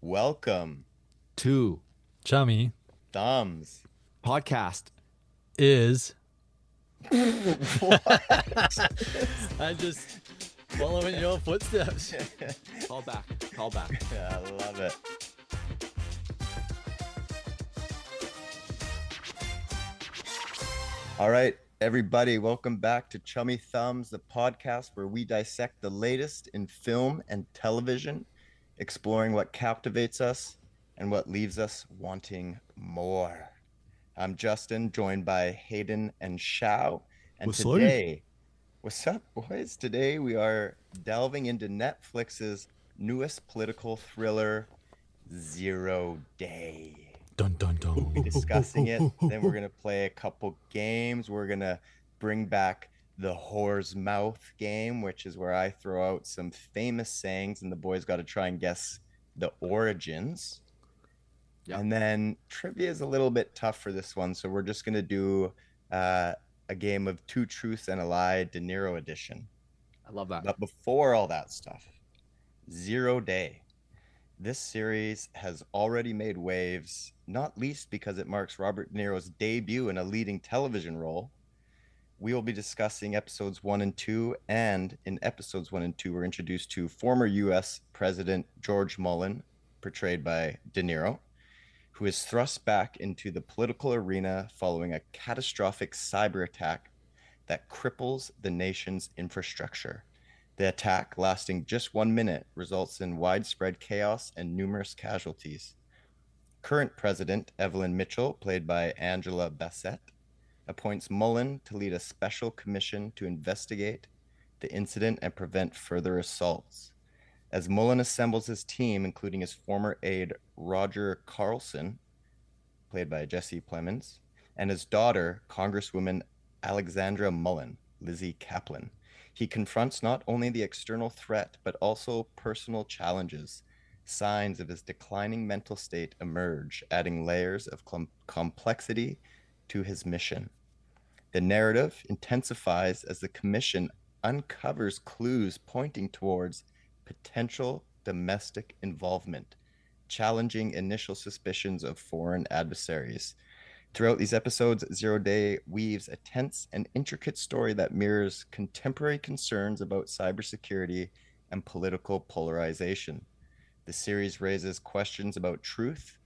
Welcome, Two Chummy Thumbs. podcast. is. What? I'm just following your footsteps. Call back. Call back. Yeah, I love it. All right, everybody, welcome back to Chummy Thumbs, the podcast where we dissect the latest in film and television, exploring what captivates us and what leaves us wanting more. I'm Justin, joined by Hayden and Shao. And today, what's up, boys? Today we are delving into Netflix's newest political thriller, 0 Day. Dun dun dun. We'll be discussing it. Then we're going to play a couple games. We're going to bring back the whore's mouth game, which is where I throw out some famous sayings and the boys got to try and guess the origins. Yep. And then trivia is a little bit tough for this one. So we're just going to do a game of Two Truths and a Lie, De Niro edition. I love that. But before all that stuff, 0 Day. This series has already made waves, not least because it marks Robert De Niro's debut in a leading television role. We will be discussing episodes 1 and 2, and in episodes 1 and 2, we're introduced to former U.S. President George Mullen, portrayed by De Niro, who is thrust back into the political arena following a catastrophic cyber attack that cripples the nation's infrastructure. The attack, lasting just 1 minute, results in widespread chaos and numerous casualties. Current President Evelyn Mitchell, played by Angela Bassett, appoints Mullen to lead a special commission to investigate the incident and prevent further assaults. As Mullen assembles his team, including his former aide Roger Carlson, played by Jesse Plemons, and his daughter, Congresswoman Alexandra Mullen, Lizzie Kaplan, he confronts not only the external threat, but also personal challenges. Signs of his declining mental state emerge, adding layers of complexity to his mission. The narrative intensifies as the commission uncovers clues pointing towards potential domestic involvement, challenging initial suspicions of foreign adversaries. Throughout these episodes, 0 Day weaves a tense and intricate story that mirrors contemporary concerns about cybersecurity and political polarization. The series raises questions about truth,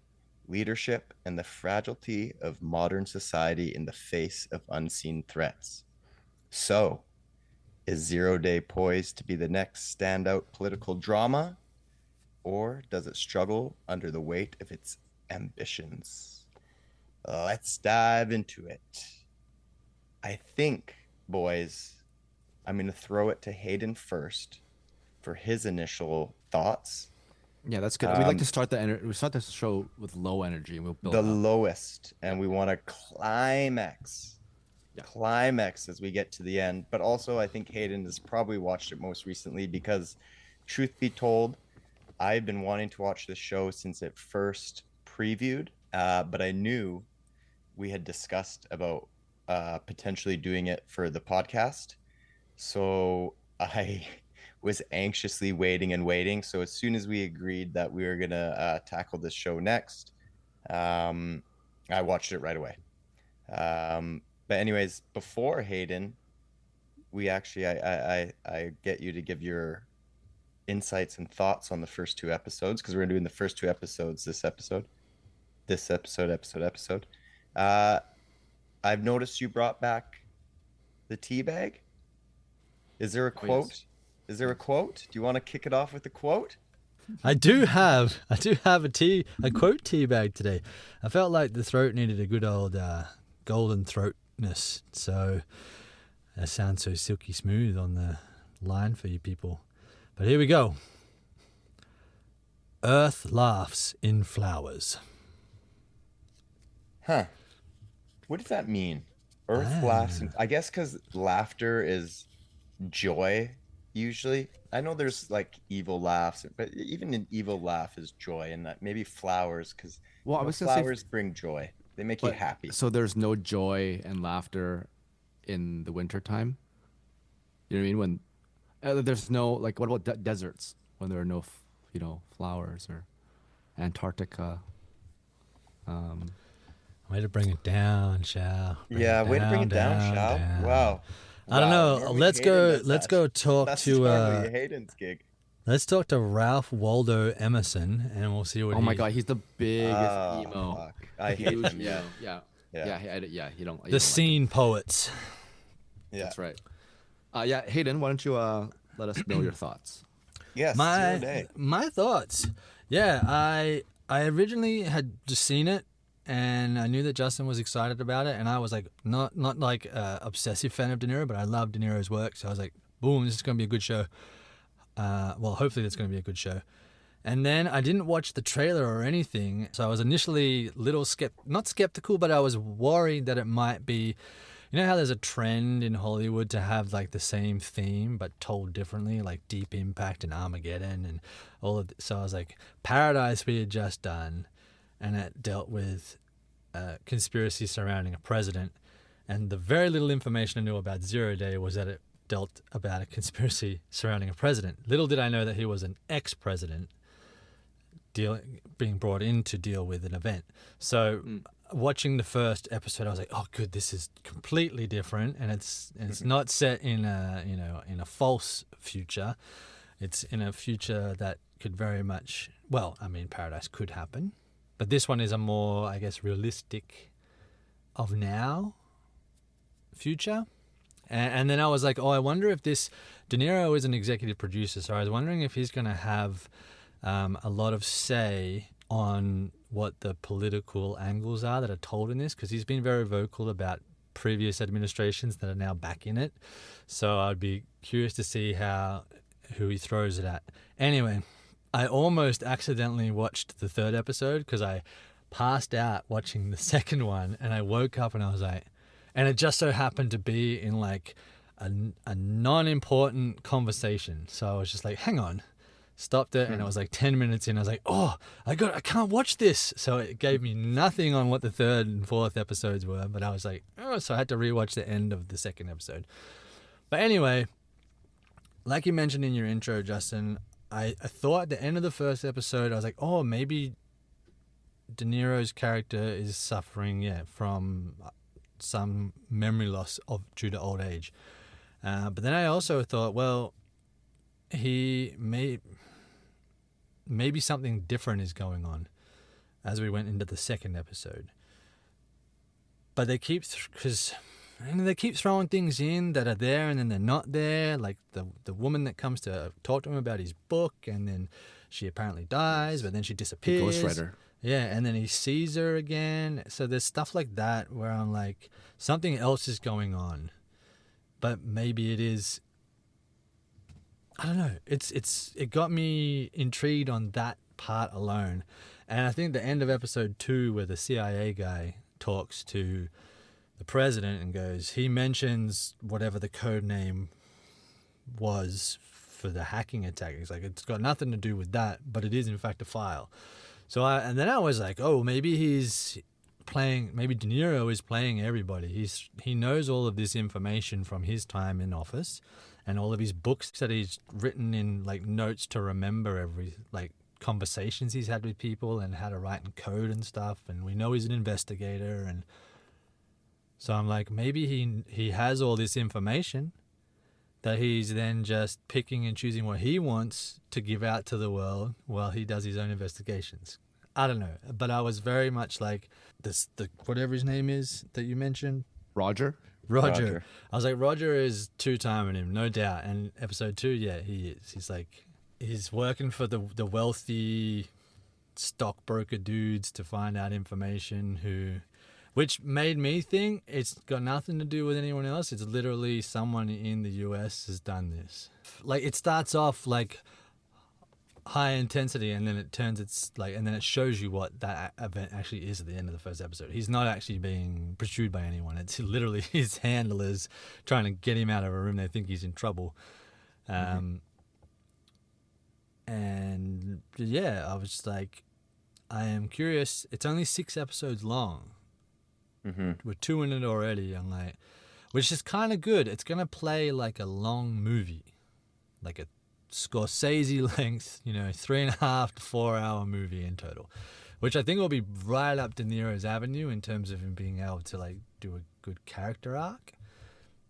leadership, and the fragility of modern society in the face of unseen threats. So, is 0 Day poised to be the next standout political drama, or does it struggle under the weight of its ambitions? Let's dive into it. I think, boys, I'm going to throw it to Hayden first for his initial thoughts. Yeah, that's good. We'd like to start we start this show with low energy, and we'll build the up. Lowest, and we want to climax as we get to the end. But also, I think Hayden has probably watched it most recently because, truth be told, I've been wanting to watch this show since it first previewed, but I knew we had discussed about potentially doing it for the podcast. So I was anxiously waiting. So as soon as we agreed that we were going to tackle this show next, I watched it right away. But anyways, before Hayden, we actually, I get you to give your insights and thoughts on the first 2 episodes, because we're doing the first 2 episodes this episode. I've noticed you brought back the tea bag. Is there a quote? Yes. Is there a quote? Do you want to kick it off with the quote? I do have a quote tea bag today. I felt like the throat needed a good old golden throatness, so that sounds so silky smooth on the line for you people. But here we go. Earth laughs in flowers. Huh. What does that mean? Earth laughs. I guess because laughter is joy, usually. I know there's like evil laughs, but even an evil laugh is joy, and that maybe flowers, because flowers bring joy. They make you happy. So there's no joy and laughter in the winter time? You know what I mean? When there's no, like, what about deserts when there are no, flowers or Antarctica. Way to bring it down, Shao. Way to bring it down, Shao. Wow. I don't know. Normally Let's Hayden go. does Let's that. go talk That's to. normally Hayden's gig. Let's talk to Ralph Waldo Emerson, and we'll see what. Oh my God, he's the biggest emo. Fuck. I hate him. Yeah. You don't. The scene poets. Yeah. That's right. Hayden, why don't you let us know your thoughts? Yes. 0 day. My thoughts. Yeah, I originally had just seen it, and I knew that Justin was excited about it, and I was like, not like obsessive fan of De Niro, but I love De Niro's work, so I was like, boom, this is going to be a good show. Well, hopefully that's going to be a good show. And then I didn't watch the trailer or anything, so I was initially not skeptical, but I was worried that it might be, you know how there's a trend in Hollywood to have like the same theme but told differently, like Deep Impact and Armageddon and all of so I was like, Paradise we had just done, and it dealt with conspiracy surrounding a president, and the very little information I knew about 0 Day was that it dealt about a conspiracy surrounding a president. Little did I know that he was an ex-president being brought in to deal with an event. So watching the first episode, I was like, oh good, this is completely different, and it's not set in a false future. It's in a future that could very much, well, I mean, Paradise could happen, but this one is a more, I guess, realistic of now future. And then I was like, oh, I wonder if this De Niro is an executive producer, so I was wondering if he's going to have a lot of say on what the political angles are that are told in this, because he's been very vocal about previous administrations that are now back in it. So I'd be curious to see who he throws it at. Anyway, I almost accidentally watched the third episode because I passed out watching the second one, and I woke up and I was like, and it just so happened to be in like a non-important conversation. So I was just like, hang on. Stopped it, and it was like 10 minutes in. I was like, oh, I can't watch this. So it gave me nothing on what the third and fourth episodes were, but I was like, oh, so I had to rewatch the end of the second episode. But anyway, like you mentioned in your intro, Justin, I thought at the end of the first episode, I was like, oh, maybe De Niro's character is suffering, from some memory loss due to old age. But then I also thought, well, maybe something different is going on as we went into the second episode. But they keep throwing things in that are there and then they're not there, like the woman that comes to talk to him about his book, and then she apparently dies, but then she disappears. Ghostwriter. Yeah, and then he sees her again. So there's stuff like that where I'm like, something else is going on, but maybe it is. I don't know. It got me intrigued on that part alone, and I think the end of episode 2, where the CIA guy talks to the president and he mentions whatever the code name was for the hacking attack. He's like, it's got nothing to do with that, but it is in fact a file. So then I was like, oh, maybe maybe De Niro is playing everybody. He knows all of this information from his time in office, and all of his books that he's written in like notes to remember every like conversations he's had with people and how to write in code and stuff. And we know he's an investigator, and so I'm like, maybe he has all this information that he's then just picking and choosing what he wants to give out to the world while he does his own investigations. I don't know, but I was very much like the whatever his name is that you mentioned, Roger. I was like, Roger is two-timing him, no doubt. And episode 2, yeah, he is. He's working for the wealthy stockbroker dudes to find out information which made me think it's got nothing to do with anyone else. It's literally someone in the US has done this. Like, it starts off like high intensity, and then and then it shows you what that event actually is at the end of the first episode. He's not actually being pursued by anyone. It's literally his handlers trying to get him out of a room. They think he's in trouble. And yeah, I was just like, I am curious. It's only 6 episodes long. We're 2 in it already. I'm like, which is kind of good. It's going to play like a long movie, like a Scorsese length, 3.5 to 4 hour movie in total, which I think will be right up De Niro's avenue in terms of him being able to like do a good character arc.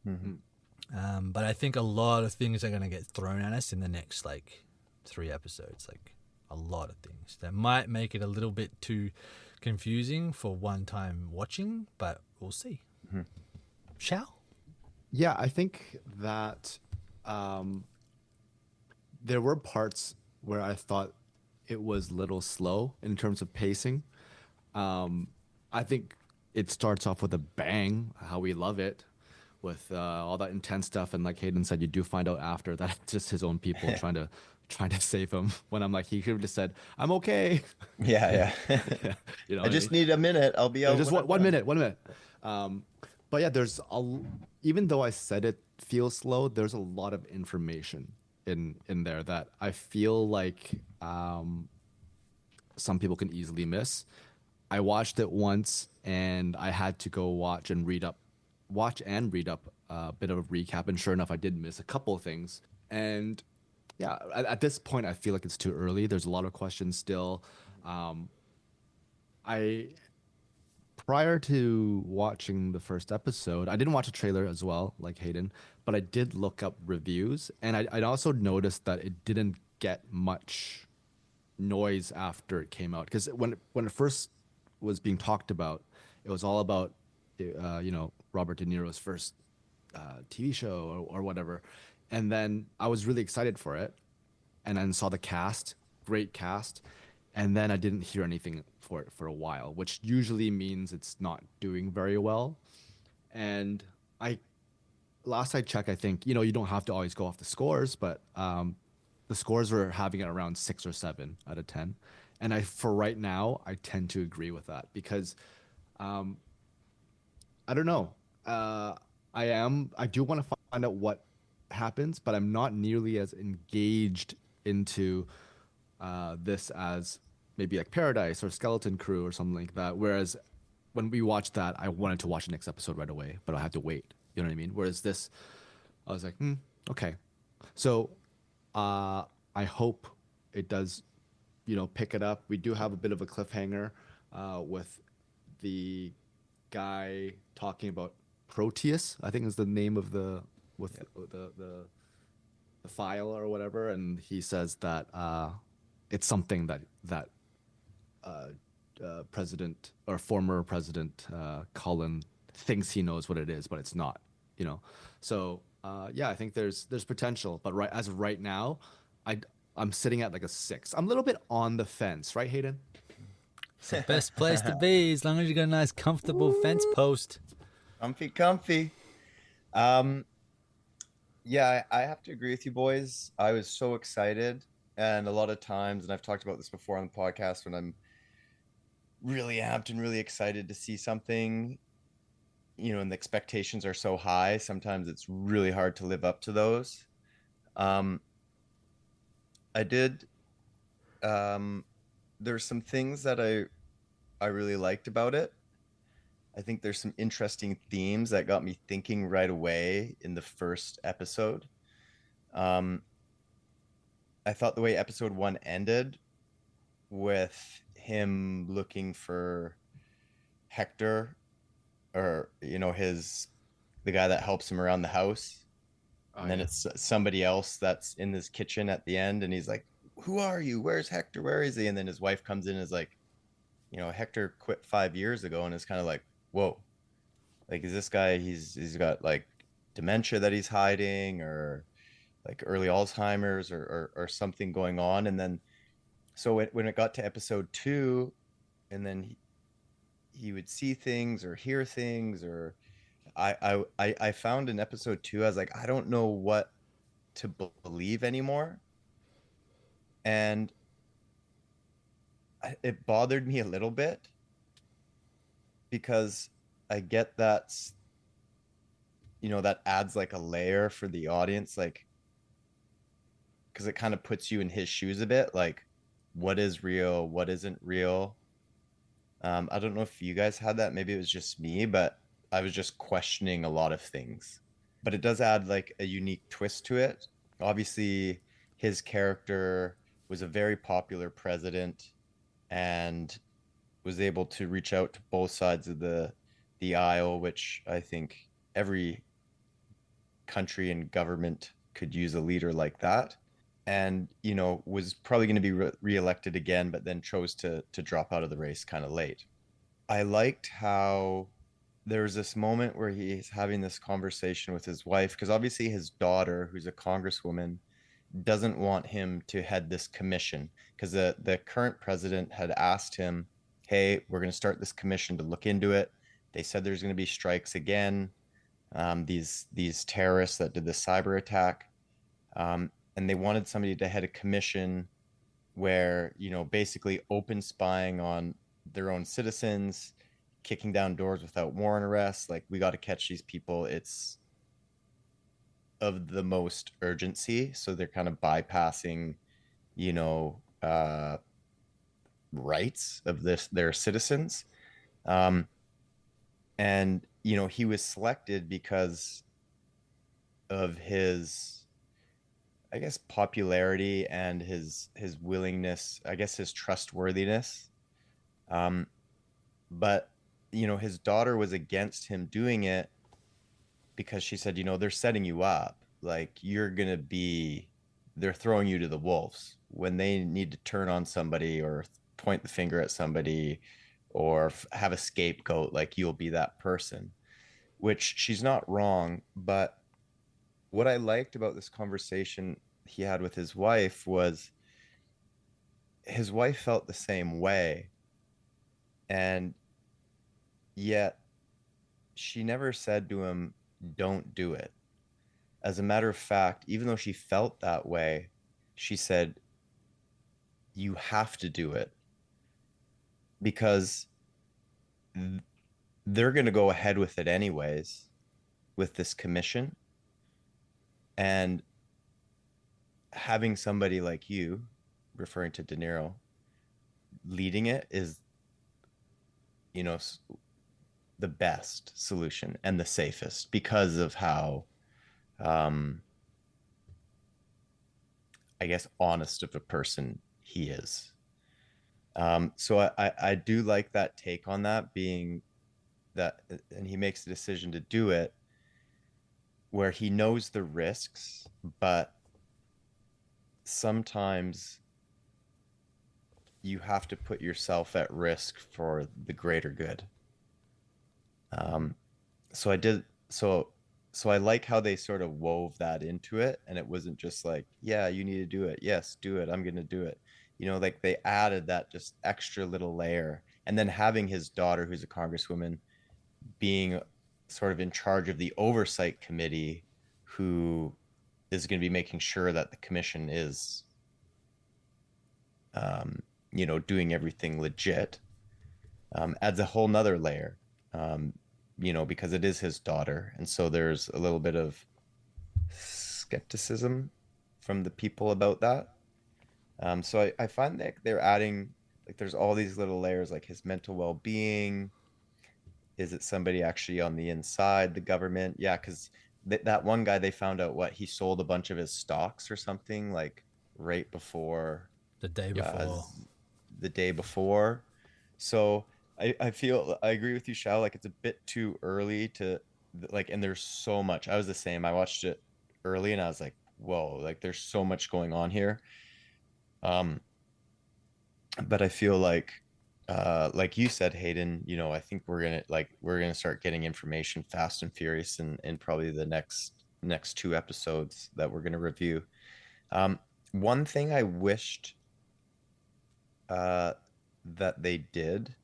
Mm-hmm. But I think a lot of things are going to get thrown at us in the next like 3 episodes, like a lot of things that might make it a little bit too confusing for one time watching, but we'll see. Mm-hmm. Shao? Yeah, I think that there were parts where I thought it was a little slow in terms of pacing. I think it starts off with a bang, how we love it, with all that intense stuff. And like Hayden said, you do find out after that it's just his own people trying to save him. When I'm like, he could have just said, "I'm okay." Yeah. You know, I just need a minute. I'll be out. just when I'm one done. minute, 1 minute. But yeah, even though I said it feels slow, there's a lot of information in there that I feel like some people can easily miss. I watched it once and I had to go watch and read up a bit of a recap, and sure enough, I did miss a couple of things. And yeah, at this point, I feel like it's too early. There's a lot of questions still. Prior to watching the first episode, I didn't watch a trailer as well, like Hayden, but I did look up reviews, and I also noticed that it didn't get much noise after it came out, because when it first was being talked about, it was all about Robert De Niro's first TV show or whatever, and then I was really excited for it, and then saw the cast, great cast, and then I didn't hear anything for it for a while, which usually means it's not doing very well. And last I checked, I think you don't have to always go off the scores, but the scores were having it around 6 or 7 out of 10, and for right now I tend to agree with that, because I don't know, I do want to find out what happens, but I'm not nearly as engaged into this as maybe like Paradise or Skeleton Crew or something like that. Whereas when we watched that, I wanted to watch the next episode right away, but I had to wait. You know what I mean? Whereas this, I was like, okay. So I hope it does, pick it up. We do have a bit of a cliffhanger with the guy talking about Proteus, I think is the name of the file or whatever, and he says that it's something that President or former President Cullen thinks he knows what it is, but it's not. So yeah, I think there's potential, but as of right now, I'm sitting at like a 6. I'm a little bit on the fence, right, Hayden? It's the best place to be, as long as you got a nice comfortable fence post. Comfy. Yeah, I have to agree with you boys. I was so excited, and a lot of times, and I've talked about this before on the podcast, when I'm really amped and really excited to see something, and the expectations are so high, sometimes it's really hard to live up to those. There's some things that I really liked about it. I think there's some interesting themes that got me thinking right away in the first episode. I thought the way episode 1 ended, with him looking for Hector, or the guy that helps him around the house, and then it's somebody else that's in this kitchen at the end, and he's like, "Who are you? Where's Hector? Where is he?" And then his wife comes in and is like, Hector quit 5 years ago, and it's kind of like, whoa, like, is this guy, he's got like dementia that he's hiding, or like early Alzheimer's, or something going on. And then so when it got to episode 2, and then he would see things or hear things, or I found in episode 2, I was like, I don't know what to believe anymore, and it bothered me a little bit, because I get that's, that adds like a layer for the audience, like, because it kind of puts you in his shoes a bit, like, what is real, what isn't real. I don't know if you guys had that, maybe it was just me, but I was just questioning a lot of things. But it does add like a unique twist to it. Obviously, his character was a very popular president and was able to reach out to both sides of the aisle, which I think every country and government could use a leader like that. And was probably going to be reelected again, but then chose to drop out of the race kind of late. I liked how there's this moment where he's having this conversation with his wife, because obviously his daughter, who's a congresswoman, doesn't want him to head this commission, because the current president had asked him, hey, we're going to start this commission to look into it. They said there's going to be strikes again, these terrorists that did the cyber attack, and they wanted somebody to head a commission where basically open spying on their own citizens, kicking down doors without warrant arrests. Like, we got to catch these people. It's of the most urgency. So they're kind of bypassing, rights of their citizens. And, he was selected because of his, I guess, popularity and his willingness, I guess his trustworthiness. But his daughter was against him doing it because she said, they're setting you up. Like, they're throwing you to the wolves when they need to turn on somebody or point the finger at somebody or have a scapegoat. Like, you'll be that person, which she's not wrong. But what I liked about this conversation he had with his wife was his wife felt the same way. And yet she never said to him, don't do it. As a matter of fact, even though she felt that way, she said, you have to do it, because they're going to go ahead with it anyways, with this commission. And having somebody like you, referring to De Niro, leading it is, the best solution and the safest, because of how, I guess, honest of a person he is. So I do like that take on that, being that, and he makes the decision to do it where he knows the risks, but sometimes you have to put yourself at risk for the greater good. So I did, so I like how they sort of wove that into it, and it wasn't just like, yeah, you need to do it. Yes, do it. I'm going to do it. Like, they added that just extra little layer. And then having his daughter, who's a congresswoman, being sort of in charge of the oversight committee, who is going to be making sure that the commission is, doing everything legit, adds a whole nother layer, because it is his daughter. And so there's a little bit of skepticism from the people about that. So I find that they're adding, like, there's all these little layers, like his mental well-being. Is it somebody actually on the inside the government? Yeah, because that one guy, they found out he sold a bunch of his stocks or something, like right before The day before. the day before. So I feel I agree with you, Shao. Like, it's a bit too early to, like, and there's so much. I was the same. I watched it early and I was like, whoa, like, there's so much going on here. But I feel like you said, Hayden, I think we're gonna start getting information fast and furious in probably the next two episodes that we're gonna review. One thing I wished that they did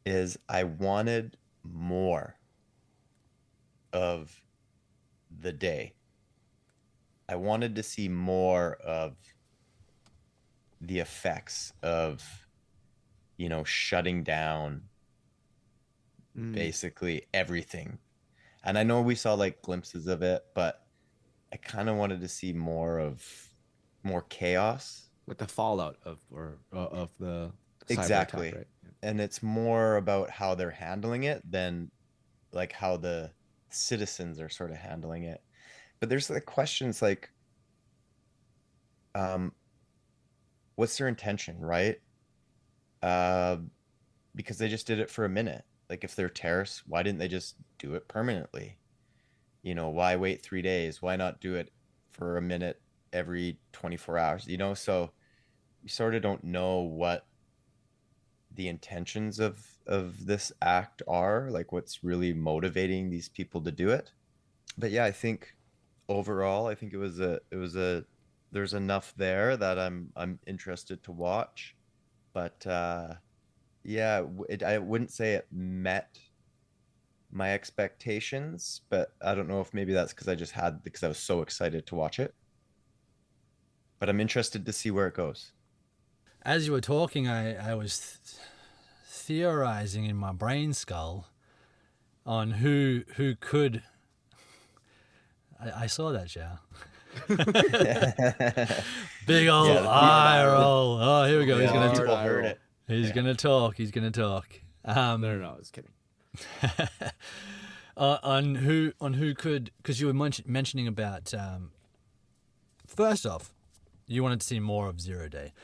is I wanted more of the day. I wanted to see more of the effects of, shutting down basically everything. And I know we saw like glimpses of it, but I kind of wanted to see more chaos. With the fallout of the cyber Exactly. attack, right? And it's more about how they're handling it than like how the citizens are sort of handling it. But there's like questions like, um, what's their intention, right? Uh, because they just did it for a minute. Like if they're terrorists, why didn't they just do it permanently? Why wait 3 days? Why not do it for a minute every 24 hours? So you sort of don't know what the intentions of this act are, like what's really motivating these people to do it. But yeah, I think overall, I think it was a there's enough there that I'm interested to watch. But yeah, I wouldn't say it met my expectations, but I don't know if maybe that's because I was so excited to watch it. But I'm interested to see where it goes. As you were talking, I was theorizing in my brain skull on who could. I saw that, Shao. Big old eye roll. Oh, here we go. He's Yeah, gonna. people heard it. He's gonna talk. He's gonna talk. No, I was kidding. On who could, because you were mentioning about. First off, you wanted to see more of Zero Day.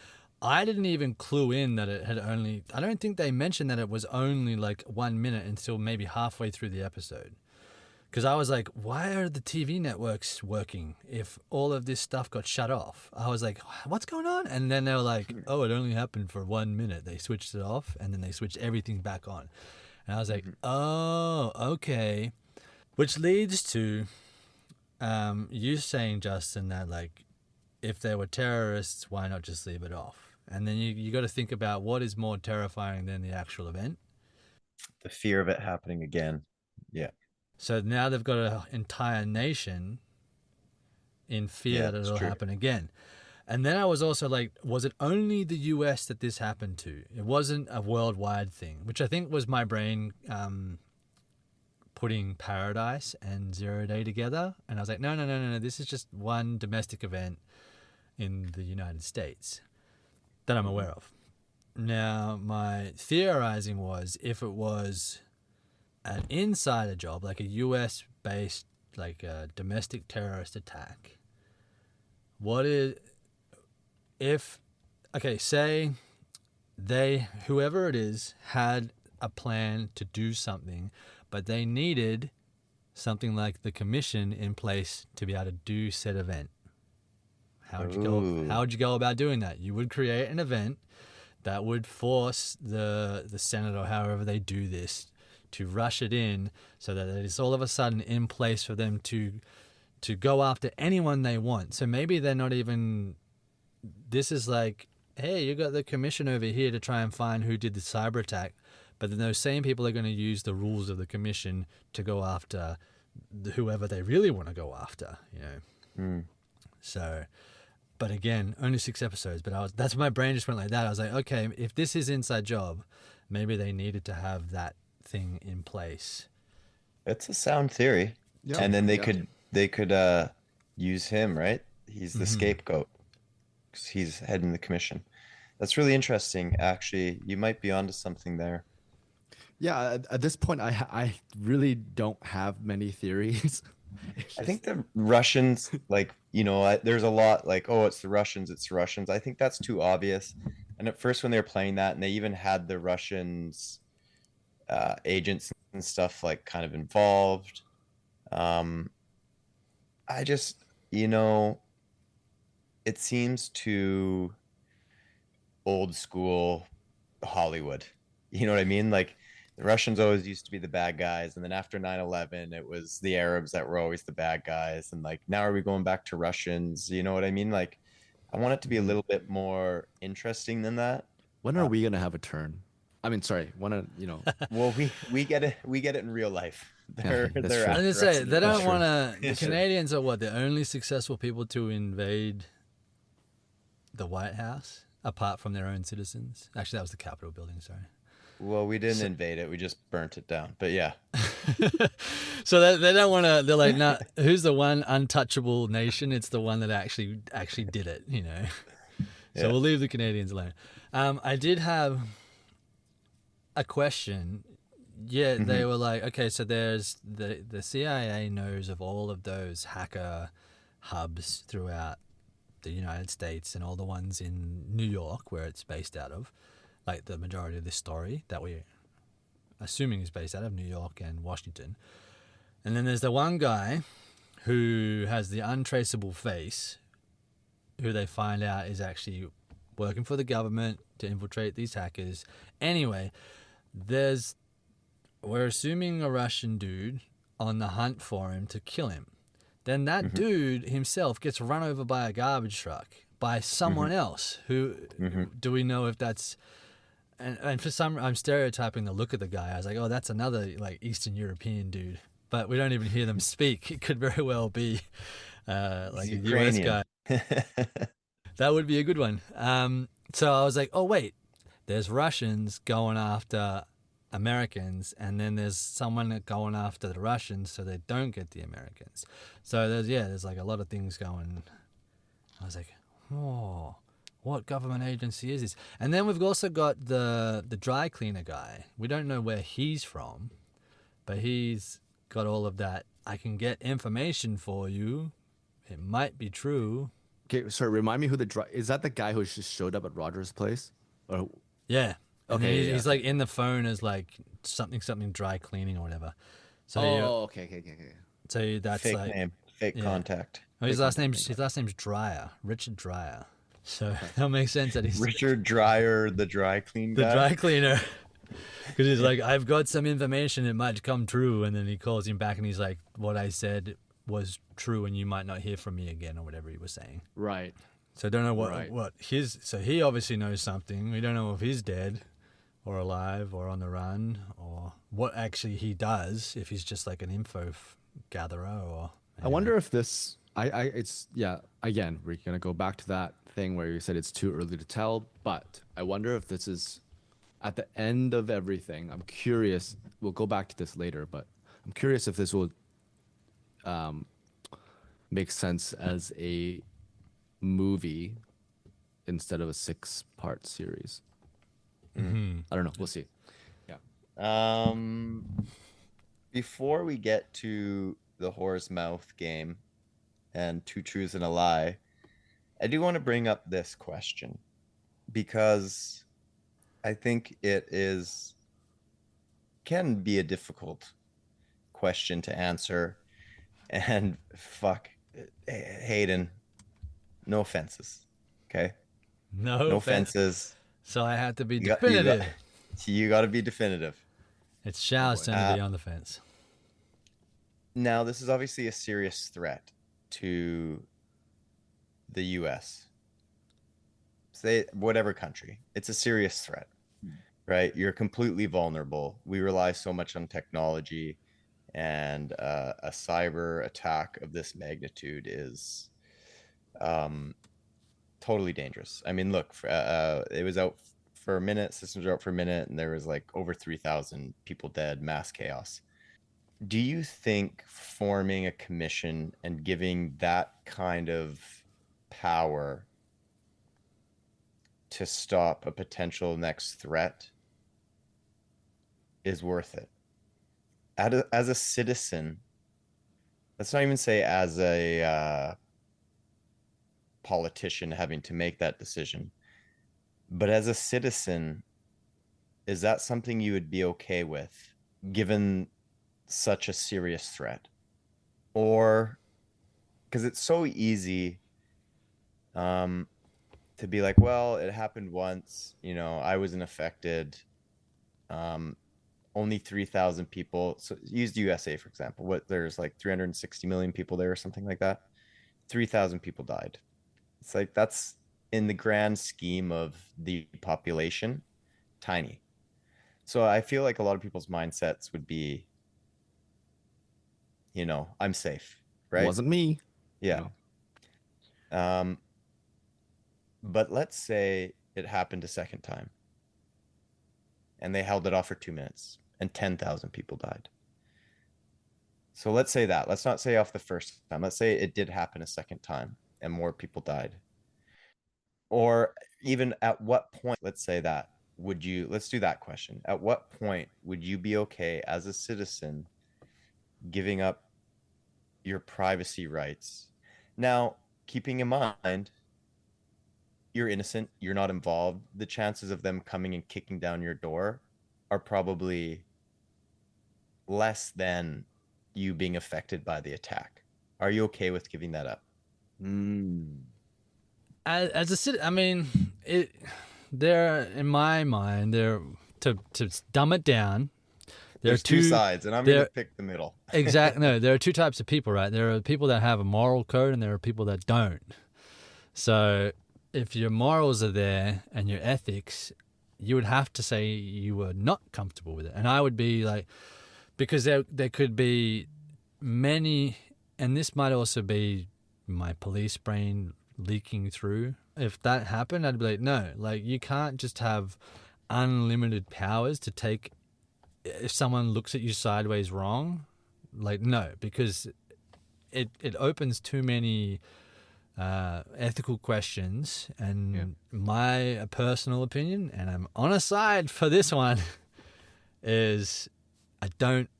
I didn't even clue in that it had only. I don't think they mentioned that it was only like 1 minute until maybe halfway through the episode. Because I was like, why are the TV networks working if all of this stuff got shut off? I was like, what's going on? And then they were like, oh, it only happened for 1 minute. They switched it off and then they switched everything back on. And I was like, oh, okay. Which leads to you saying, Justin, that like, if there were terrorists, why not just leave it off? And then you got to think about what is more terrifying than the actual event. The fear of it happening again. Yeah. So now they've got an entire nation in fear that it'll happen again. And then I was also like, was it only the US that this happened to? It wasn't a worldwide thing, which I think was my brain putting Paradise and Zero Day together. And I was like, no. This is just one domestic event in the United States that I'm aware of. Now, my theorizing was if it was an insider job, like a US-based, like a domestic terrorist attack, say whoever it is had a plan to do something, but they needed something like the commission in place to be able to do said event. How would you go about doing that? You would create an event that would force the Senate or however they do this to rush it in so that it is all of a sudden in place for them to go after anyone they want. So maybe they're not even, this is like, hey, you got the commission over here to try and find who did the cyber attack, but then those same people are going to use the rules of the commission to go after whoever they really want to go after, So, but again, only 6 episodes, but that's my brain just went like that. I was like, okay, if this is inside job, maybe they needed to have that thing in place. It's a sound theory. Yeah. And then they could use him, right? He's the scapegoat because he's heading the commission. That's really interesting, actually. You might be onto something there. Yeah, at this point, I really don't have many theories. I think the Russians, there's a lot like, oh, it's the Russians. I think that's too obvious. And at first when they were playing that, and they even had the Russians agents and stuff like kind of involved. I just, it seems too old school Hollywood. You know what I mean? Like the Russians always used to be the bad guys. And then after 9/11, it was the Arabs that were always the bad guys. And like, now are we going back to Russians? You know what I mean? Like, I want it to be a little bit more interesting than that. When are we going to have a turn? I mean, sorry, Well, we get it in real life. I was gonna say they don't want to. The Canadians are the only successful people to invade the White House, apart from their own citizens. Actually, that was the Capitol building. Sorry. Well, we didn't invade it. We just burnt it down. But yeah. So they don't want to. They're like, nah. Who's the one untouchable nation? It's the one that actually did it. So we'll leave the Canadians alone. I did have a question. Yeah, they were like, okay, so there's the CIA knows of all of those hacker hubs throughout the United States and all the ones in New York, where it's based out of, like the majority of this story that we're assuming is based out of New York and Washington. And then there's the one guy who has the untraceable face, who they find out is actually working for the government to infiltrate these hackers. Anyway, we're assuming a Russian dude on the hunt for him to kill him. Then that dude himself gets run over by a garbage truck by someone else who, do we know if that's, and for some, I'm stereotyping the look of the guy. I was like, oh, that's another like Eastern European dude, but we don't even hear them speak. It could very well be like a US guy. That would be a good one. So I was like, oh, wait, there's Russians going after Americans, and then there's someone going after the Russians so they don't get the Americans. So there's like a lot of things going. I was like, oh, what government agency is this? And then we've also got the dry cleaner guy. We don't know where he's from, but he's got all of that. I can get information for you. It might be true. Okay, sorry, remind me who is that the guy who just showed up at Roger's place? Or Yeah. Okay, He's like in the phone as like something dry cleaning or whatever. So okay. So that's Fake like name, fake contact. Oh, his last name's Dreyer, Richard Dreyer. So that makes sense that he's Richard Dreyer, the dry clean the guy. dry cleaner. Because he's like, I've got some information, it might come true, and then he calls him back and he's like, what I said was true, and you might not hear from me again, or whatever he was saying. Right. So I don't know what his. So he obviously knows something. We don't know if he's dead, or alive, or on the run, or what actually he does. If he's just like an info gatherer, or I wonder if this. Again, we're gonna go back to that thing where you said it's too early to tell. But I wonder if this is at the end of everything. I'm curious. We'll go back to this later, but I'm curious if this will make sense as a movie instead of a 6-part series. I don't know. We'll see. Yeah. Before we get to the horse mouth game and 2 truths and a lie, I do want to bring up this question because I think it can be a difficult question to answer. And fuck, Hayden, no offenses, okay? no offenses. So I had to be definitive. You got to be definitive. It's Shao's turn to be on the fence. Now, this is obviously a serious threat to the U.S. Say whatever country. It's a serious threat, right? You're completely vulnerable. We rely so much on technology, and a cyber attack of this magnitude is totally dangerous. I mean, look, it was out for a minute, systems were out for a minute, and there was like over 3,000 people dead, mass chaos. Do you think forming a commission and giving that kind of power to stop a potential next threat is worth it? As a citizen, let's not even say as a politician having to make that decision, but as a citizen, is that something you would be okay with given such a serious threat? Or because it's so easy to be like, well, it happened once, I wasn't affected, only 3,000 people. So use the USA, for example. There's like 360 million people there or something like that. 3,000 people died. It's like, that's in the grand scheme of the population, tiny. So I feel like a lot of people's mindsets would be, I'm safe, right? Wasn't me. Yeah. But let's say it happened a second time and they held it off for 2 minutes and 10,000 people died. So let's say that. Let's not say off the first time. Let's say it did happen a second time and more people died. Or even at what point, let's say that, let's do that question. At what point would you be okay as a citizen giving up your privacy rights? Now, keeping in mind you're innocent, you're not involved, the chances of them coming and kicking down your door are probably less than you being affected by the attack. Are you okay with giving that up? As a city, I mean, there in my mind, there to dumb it down. There's two sides, and I'm going to pick the middle. Exactly. No, there are two types of people, right? There are people that have a moral code, and there are people that don't. So, if your morals are there and your ethics, you would have to say you were not comfortable with it. And I would be like, because there could be many, and this might also be my police brain leaking through. If that happened, I'd be like, no, like you can't just have unlimited powers to take. If someone looks at you sideways wrong, like no, because it opens too many ethical questions. And my personal opinion, and I'm on a side for this one, is I don't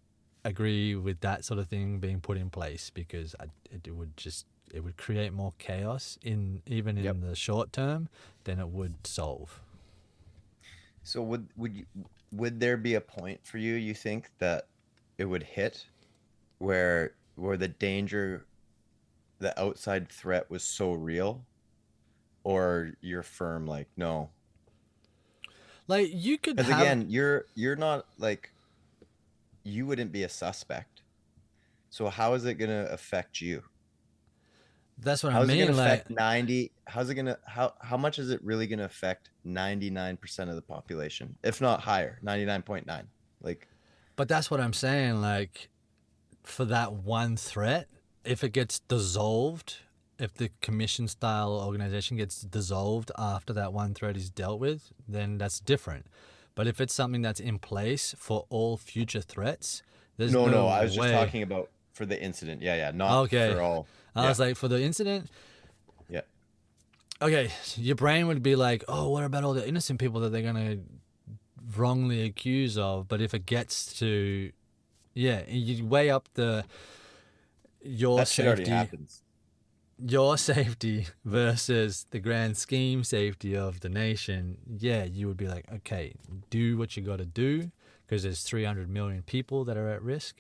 agree with that sort of thing being put in place, because it would create more chaos in the short term than it would solve. So would there be a point for you, you think, that it would hit where the danger, the outside threat was so real, or you're firm like no? Like you could Because have, again, you're not like, you wouldn't be a suspect. So how is it going to affect you? that's what I How's it mean. going to Like affect 90? How's it going to how much is it really going to affect 99% of the population, if not higher, 99.9? Like, but that's what I'm saying. Like for that one threat, if it gets dissolved, if the commission style organization gets dissolved after that one threat is dealt with, then that's different. But if it's something that's in place for all future threats, there's no no, I was just way. talking about for the incident. Yeah, not for all. I was like, for the incident, Yeah. okay, your brain would be like, oh, what about all the innocent people that they're going to wrongly accuse of? But if it gets to, you weigh up your That shit already safety, happens. your safety versus the grand scheme safety of the nation. Yeah, you would be like, okay, do what you got to do, because there's 300 million people that are at risk.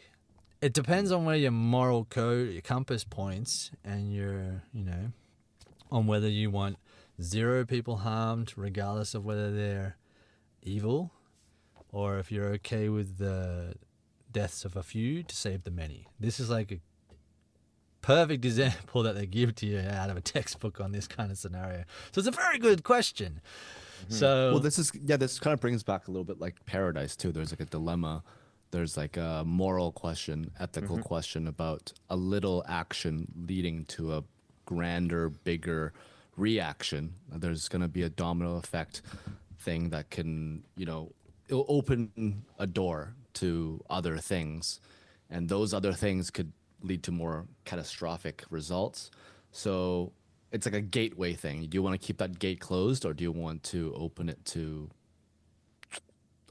It depends on where your moral code, your compass points, and on whether you want 0 people harmed, regardless of whether they're evil, or if you're okay with the deaths of a few to save the many. This is like a perfect example that they give to you out of a textbook on this kind of scenario. So it's a very good question. Mm-hmm. So Well, this kind of brings back a little bit like Paradise too. There's like a dilemma. There's like a moral question, ethical question about a little action leading to a grander, bigger reaction. There's going to be a domino effect thing that can, it'll open a door to other things, and those other things could lead to more catastrophic results. So it's like a gateway thing. Do you want to keep that gate closed, or do you want to open it to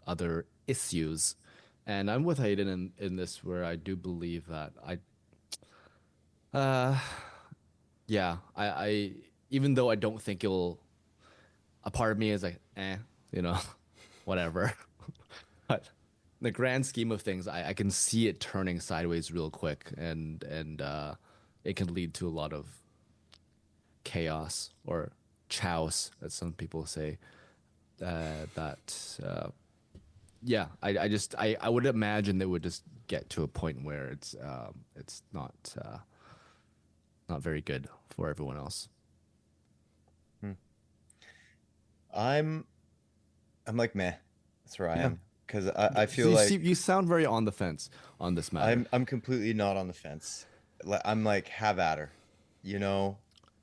other issues? And I'm with Hayden in this, where I do believe that I even though I don't think it'll, a part of me is like, whatever. But in the grand scheme of things, I can see it turning sideways real quick, and it can lead to a lot of chaos, or chaos, as some people say. I would imagine they would just get to a point where it's not very good for everyone else. I'm like, meh. That's where I am, because I feel like you sound very on the fence on this matter. I'm completely not on the fence. I'm like, have at her,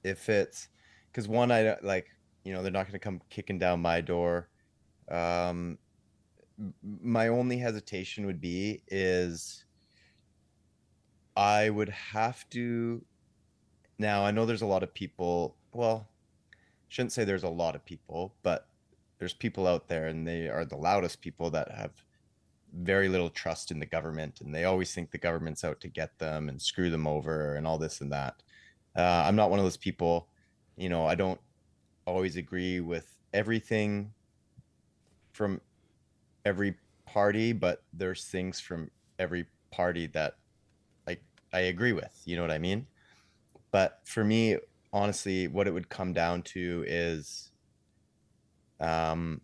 if it's, because one, I like, they're not going to come kicking down my door. My only hesitation would be is I would have to, now I know there's a lot of people, well, shouldn't say there's a lot of people, but there's people out there, and they are the loudest people, that have very little trust in the government, and they always think the government's out to get them and screw them over and all this and that. I'm not one of those people. I don't always agree with everything from every party, but there's things from every party that like I agree with. You know what I mean? But for me, honestly, what it would come down to is, um,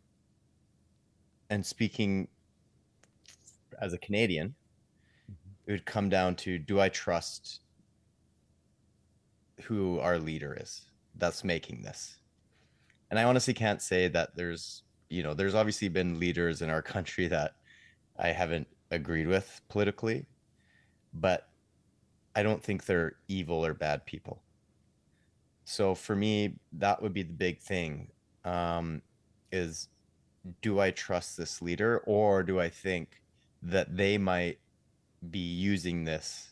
and speaking as a Canadian, it would come down to, do I trust who our leader is that's making this? And I honestly can't say that there's obviously been leaders in our country that I haven't agreed with politically, but I don't think they're evil or bad people. So for me, that would be the big thing, is, do I trust this leader, or do I think that they might be using this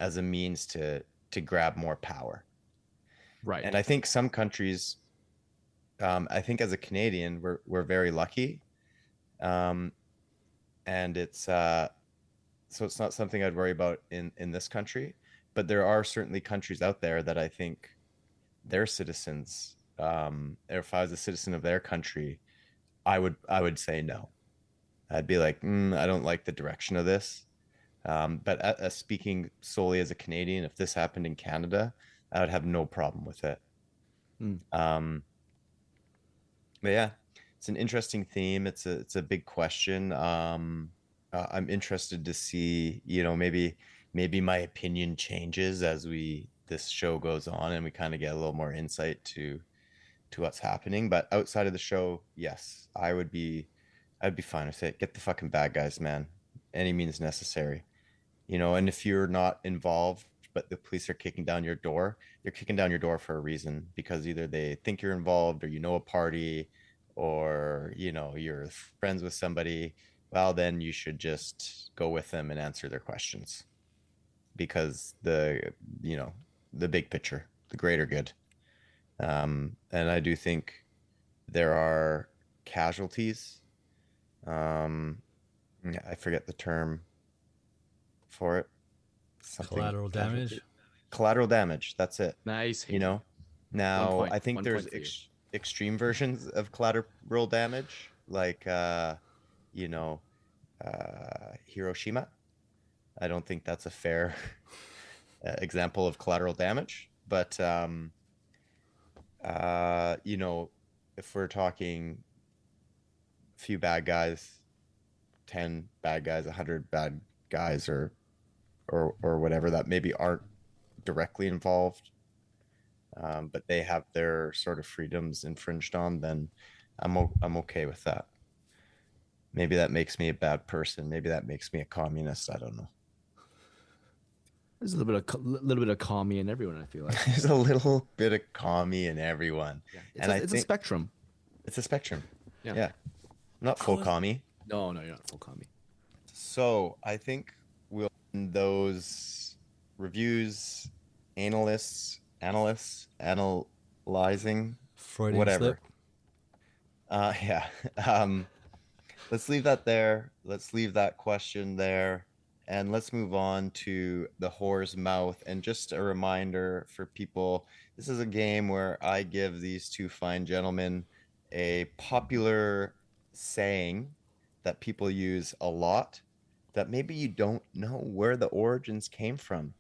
as a means to grab more power? Right. And I think some countries, I think as a Canadian, we're very lucky, um, and so it's not something I'd worry about in this country. But there are certainly countries out there that I think their citizens, or if I was a citizen of their country, I would say no. I'd be like, I don't like the direction of this. But speaking solely as a Canadian, if this happened in Canada, I would have no problem with it. Mm. But yeah, it's an interesting theme. It's a big question. I'm interested to see, maybe my opinion changes as this show goes on and we kind of get a little more insight to what's happening. But outside of the show, yes, I'd be fine with it. Get the fucking bad guys, man. Any means necessary. And if you're not involved, but the police are kicking down your door, they're kicking down your door for a reason, because either they think you're involved, or a party, or you're friends with somebody. Well, then you should just go with them and answer their questions, because the big picture, the greater good. And I do think there are casualties. Yeah, I forget the term for it. Something Collateral damage. casualty. Collateral damage. That's it. Nice. Now point- I think 1 there's point for you. extreme versions of collateral damage, like you know, Hiroshima. I don't think that's a fair example of collateral damage, but if we're talking a few bad guys, 10 bad guys, 100 bad guys, or whatever, that maybe aren't directly involved, but they have their sort of freedoms infringed on, then I'm okay with that. Maybe that makes me a bad person. Maybe that makes me a communist. I don't know. There's a little bit of commie in everyone, I feel like. There's a little bit of commie in everyone. Yeah. And I It's a think spectrum. it's a spectrum. Yeah. Yeah. Not full commie. No, you're not full commie. So I think we'll end those reviews, analyzing, Freudian whatever. slip. Yeah. Let's leave that there. Let's leave that question there. And let's move on to the whore's mouth. And just a reminder for people, this is a game where I give these two fine gentlemen a popular saying that people use a lot, that maybe you don't know where the origins came from.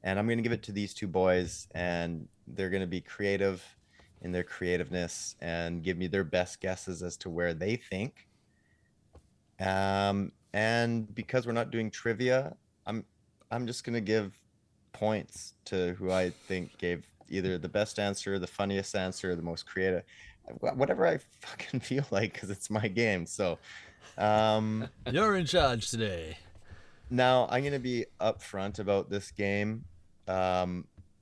And I'm going to give it to these two boys, and they're going to be creative in their creativeness and give me their best guesses as to where they think. And because we're not doing trivia, I'm just gonna give points to who I think gave either the best answer, the funniest answer, the most creative, whatever I fucking feel like, because it's my game. So You're in charge today. now I'm gonna be upfront about this game.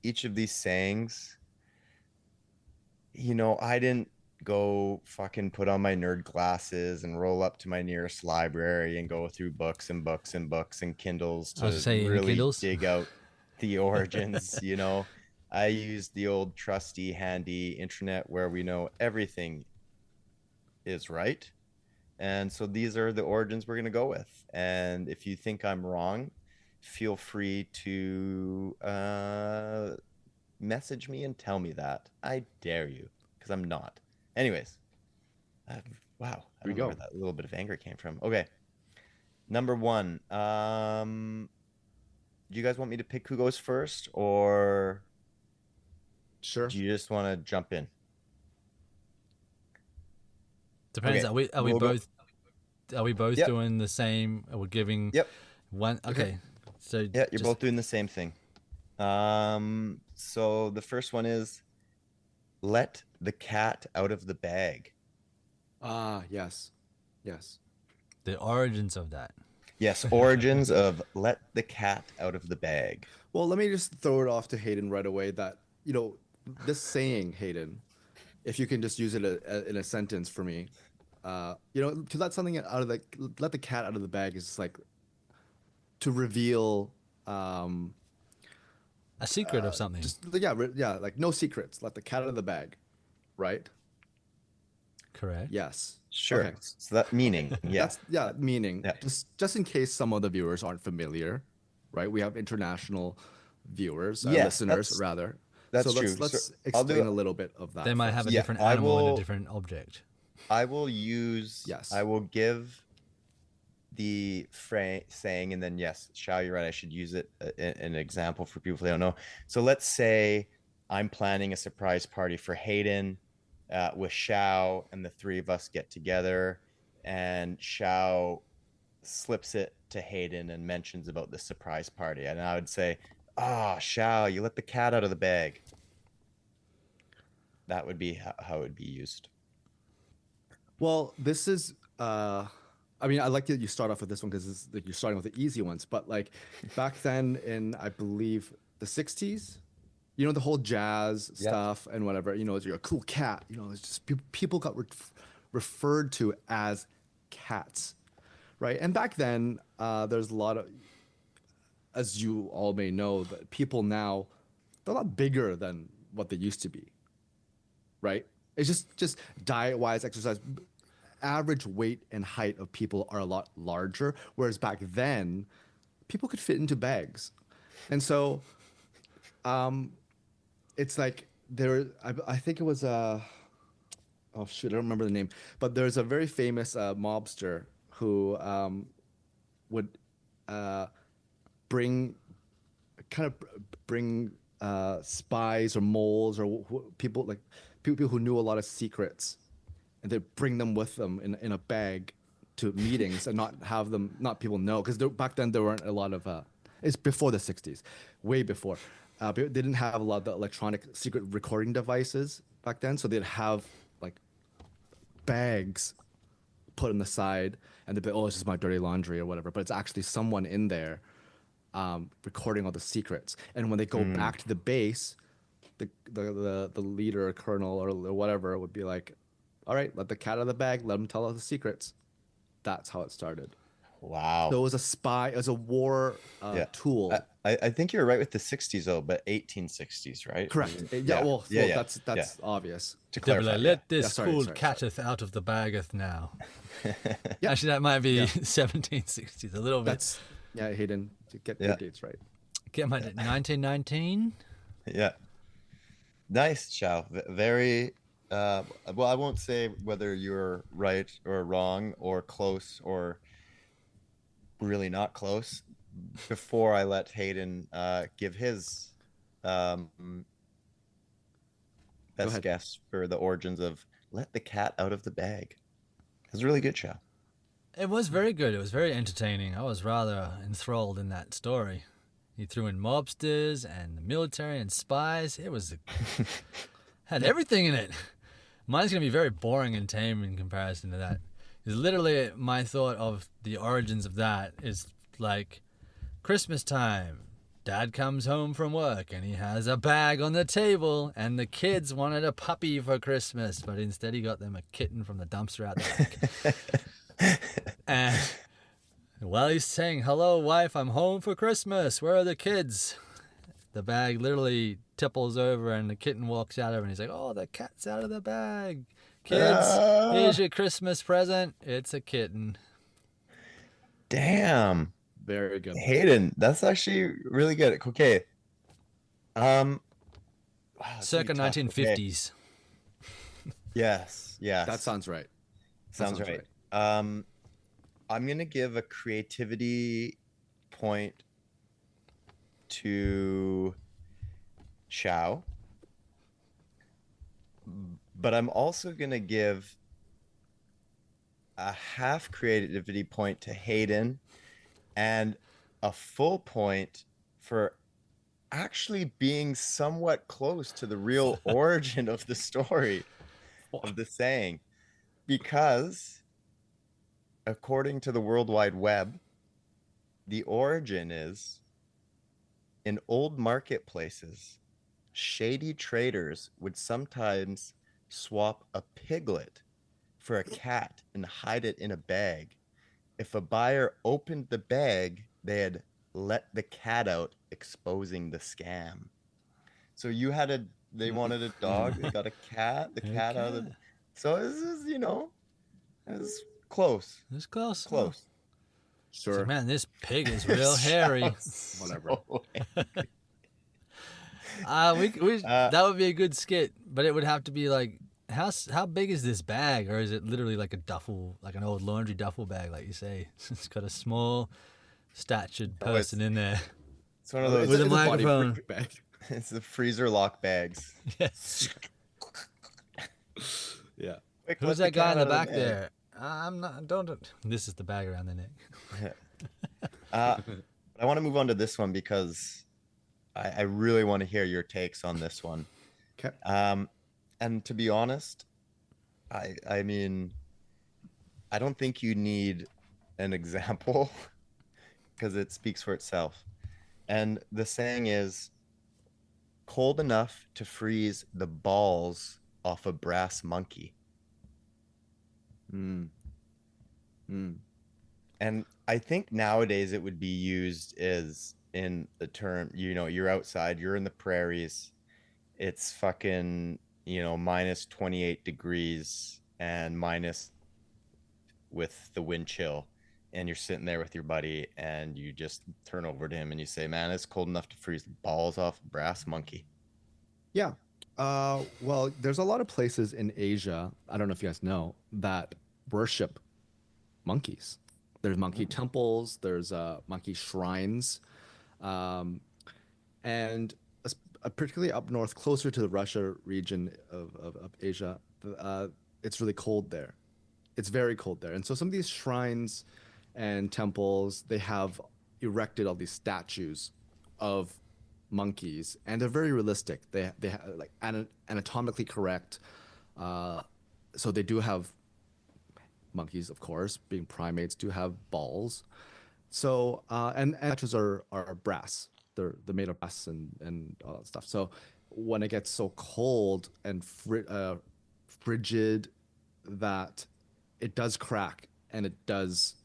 Each of these sayings, I didn't go fucking put on my nerd glasses and roll up to my nearest library and go through books and books and books and Kindles I was to saying really Kindles. dig out the origins. I used the old trusty handy internet where we know everything is right. And so these are the origins we're going to go with. And if you think I'm wrong, feel free to message me and tell me that. I dare you, because because I'm not. Anyways, wow. I Here we don't know go. where that little bit of anger came from. Okay. Number 1. Do you guys want me to pick who goes first, or Sure. do you just want to jump in? Depends. Okay, Are we we'll go- both? Are we both Yep. doing the same? Are we giving Yep. one? Okay. So Yeah, you're just- both doing the same thing. So the first one is let the cat out of the bag. Yes. Yes. the origins of that. Yes, origins of let the cat out of the bag. Well, let me just throw it off to Hayden right away that, this saying, Hayden, if you can just use it in a sentence for me, to let something let the cat out of the bag is like to reveal, A secret of something. like no secrets. Let the cat out of the bag, right? Correct. Yes. Sure. Okay. So that meaning, yeah. Meaning Yeah. just in case some of the viewers aren't familiar, right? We have international viewers, Yes, listeners that's- rather. that's so true. let's So I'll do explain it- a little bit of that. They might first. have a Yeah, different I animal and will- a different object. I will use, Yes. I will give the saying, and then yes, Shao, you're right. I should use it an example for people who don't know. So let's say I'm planning a surprise party for Hayden with Shao, and the three of us get together, and Shao slips it to Hayden and mentions about the surprise party, and I would say, Shao, you let the cat out of the bag. That would be how it would be used. Well, this is. I mean, I like that you start off with this one because you're starting with the easy ones. But like back then in, I believe, the '60s, the whole jazz Yeah. stuff and whatever. You're a cool cat. It's just people got referred to as cats, right? And back then, there's a lot of, as you all may know, that people now they're a lot bigger than what they used to be, right? It's just diet-wise, exercise. Average weight and height of people are a lot larger, whereas back then, people could fit into bags, and so, it's like I think it was oh shoot, I don't remember the name, but there's a very famous mobster who would bring spies or moles or people who knew a lot of secrets, and they bring them with them in a bag to meetings and not people know, because back then there weren't a lot of it's before the 60s, way before. They didn't have a lot of the electronic secret recording devices back then, so they'd have like bags put on the side, and they'd be, it's just my dirty laundry or whatever, but it's actually someone in there recording all the secrets. And when they go back to the base, the leader or colonel or whatever would be like, all right, let the cat out of the bag, let them tell us the secrets. That's how it started. Wow. So it was a spy, it was a war tool. I think you're right with the 60s though, but 1860s, right? Correct. That's obvious. To They'll be clarify, like, let this Yeah, sorry, fool sorry. cateth out of the bageth now. Yeah. Actually, that might be Yeah. 1760s, a little bit. That's Hayden, to get Yeah. your dates right. Get my 1919. yeah. Nice, Shao. Very. Well, I won't say whether you're right or wrong or close or really not close before I let Hayden give his best ahead. guess for the origins of let the cat out of the bag. It was really good, Shao. It was very good. It was very entertaining. I was rather enthralled in that story. He threw in mobsters and the military and spies. It was had everything in it. Mine's going to be very boring and tame in comparison to that. It's literally my thought of the origins of that is like Christmas time. Dad comes home from work and he has a bag on the table, and the kids wanted a puppy for Christmas, but instead he got them a kitten from the dumpster out the back. And while he's saying, hello, wife, I'm home for Christmas. Where are the kids? The bag literally tipples over and the kitten walks out of it, and he's like, oh, the cat's out of the bag. Kids, here's your Christmas present. It's a kitten. Damn. Very good. Hayden, that's actually really good. Okay. Wow, that's Circa gonna be tough. Okay. 1950s. Yes, yes. That sounds right. Sounds right. I'm gonna give a creativity point to Shao, but I'm also gonna give a half creativity point to Hayden and a full point for actually being somewhat close to the real origin of the story of the saying, because according to the World Wide Web, the origin is in old marketplaces, shady traders would sometimes swap a piglet for a cat and hide it in a bag. If a buyer opened the bag, they had let the cat out, exposing the scam. So they wanted a dog, they got a cat, the cat out of the, Okay. so this is, it's close, It's close. close. It's Sure. like, man, this pig is real hairy. Whatever. That would be a good skit, but it would have to be like, how big is this bag, or is it literally like a duffel, like an old laundry duffel bag, like you say? It's got a small, statured person in there. It's one of those. With a it's body microphone. freak bag. It's the freezer lock bags. Yes. Yeah. Quick, Who's let that guy in cat the out of back bag. there? I'm not. Don't. This is the bag around the neck. I want to move on to this one because I really want to hear your takes on this one. Okay. And to be honest, I mean, I don't think you need an example because it speaks for itself. And the saying is, cold enough to freeze the balls off a brass monkey. Mm. Mm. And I think nowadays it would be used as in the term, you're outside, you're in the prairies, it's fucking, minus 28 degrees and minus with the wind chill. And you're sitting there with your buddy and you just turn over to him and you say, man, it's cold enough to freeze the balls off a brass monkey. Yeah. Well, there's a lot of places in Asia, I don't know if you guys know, that worship monkeys. There's monkey temples, there's monkey shrines. And particularly up north, closer to the Russia region of Asia, it's really cold there. It's very cold there. And so some of these shrines and temples, they have erected all these statues of monkeys, and they're very realistic. They have like anatomically correct. So they do have monkeys, of course, being primates, do have balls. So and statues are brass. They're made of brass and all that stuff. So when it gets so cold and frigid that it does crack and it does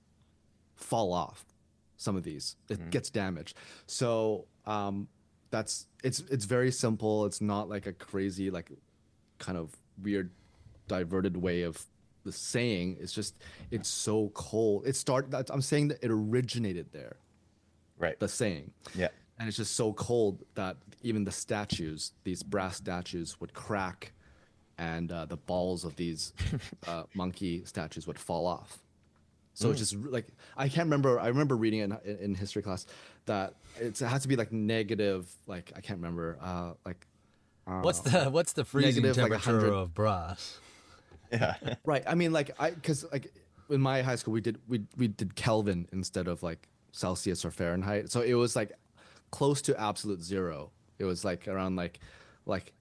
fall off, some of these it gets damaged. So it's very simple. It's not like a crazy, like, kind of weird diverted way of the saying. It's just, it's so cold. I'm saying that it originated there, Right. the saying. Yeah. And it's just so cold that even the statues, these brass statues, would crack, and the balls of these monkey statues would fall off. So it's just like, I can't remember. I remember reading it in history class that it has to be like negative, like, I can't remember, What's the freezing negative, like, temperature 100. of brass? Yeah. Right. I mean, like, because like in my high school we did Kelvin instead of like Celsius or Fahrenheit. So it was like close to absolute zero. It was like around like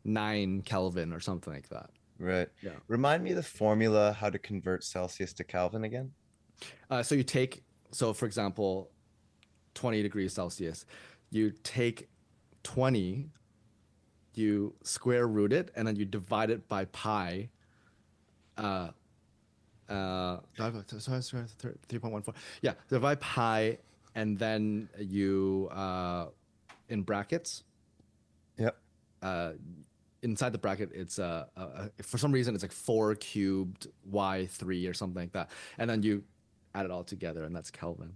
9 Kelvin or something like that. Right. Yeah. Remind me the formula how to convert Celsius to Kelvin again. So for example, 20 degrees Celsius, you take 20, you square root it, and then you divide it by pi. 3.14. Yeah, divide pi, and then you in brackets. Yep. Inside the bracket, it's for some reason it's like 4 cubed y3 or something like that, and then you add it all together, and that's Kelvin.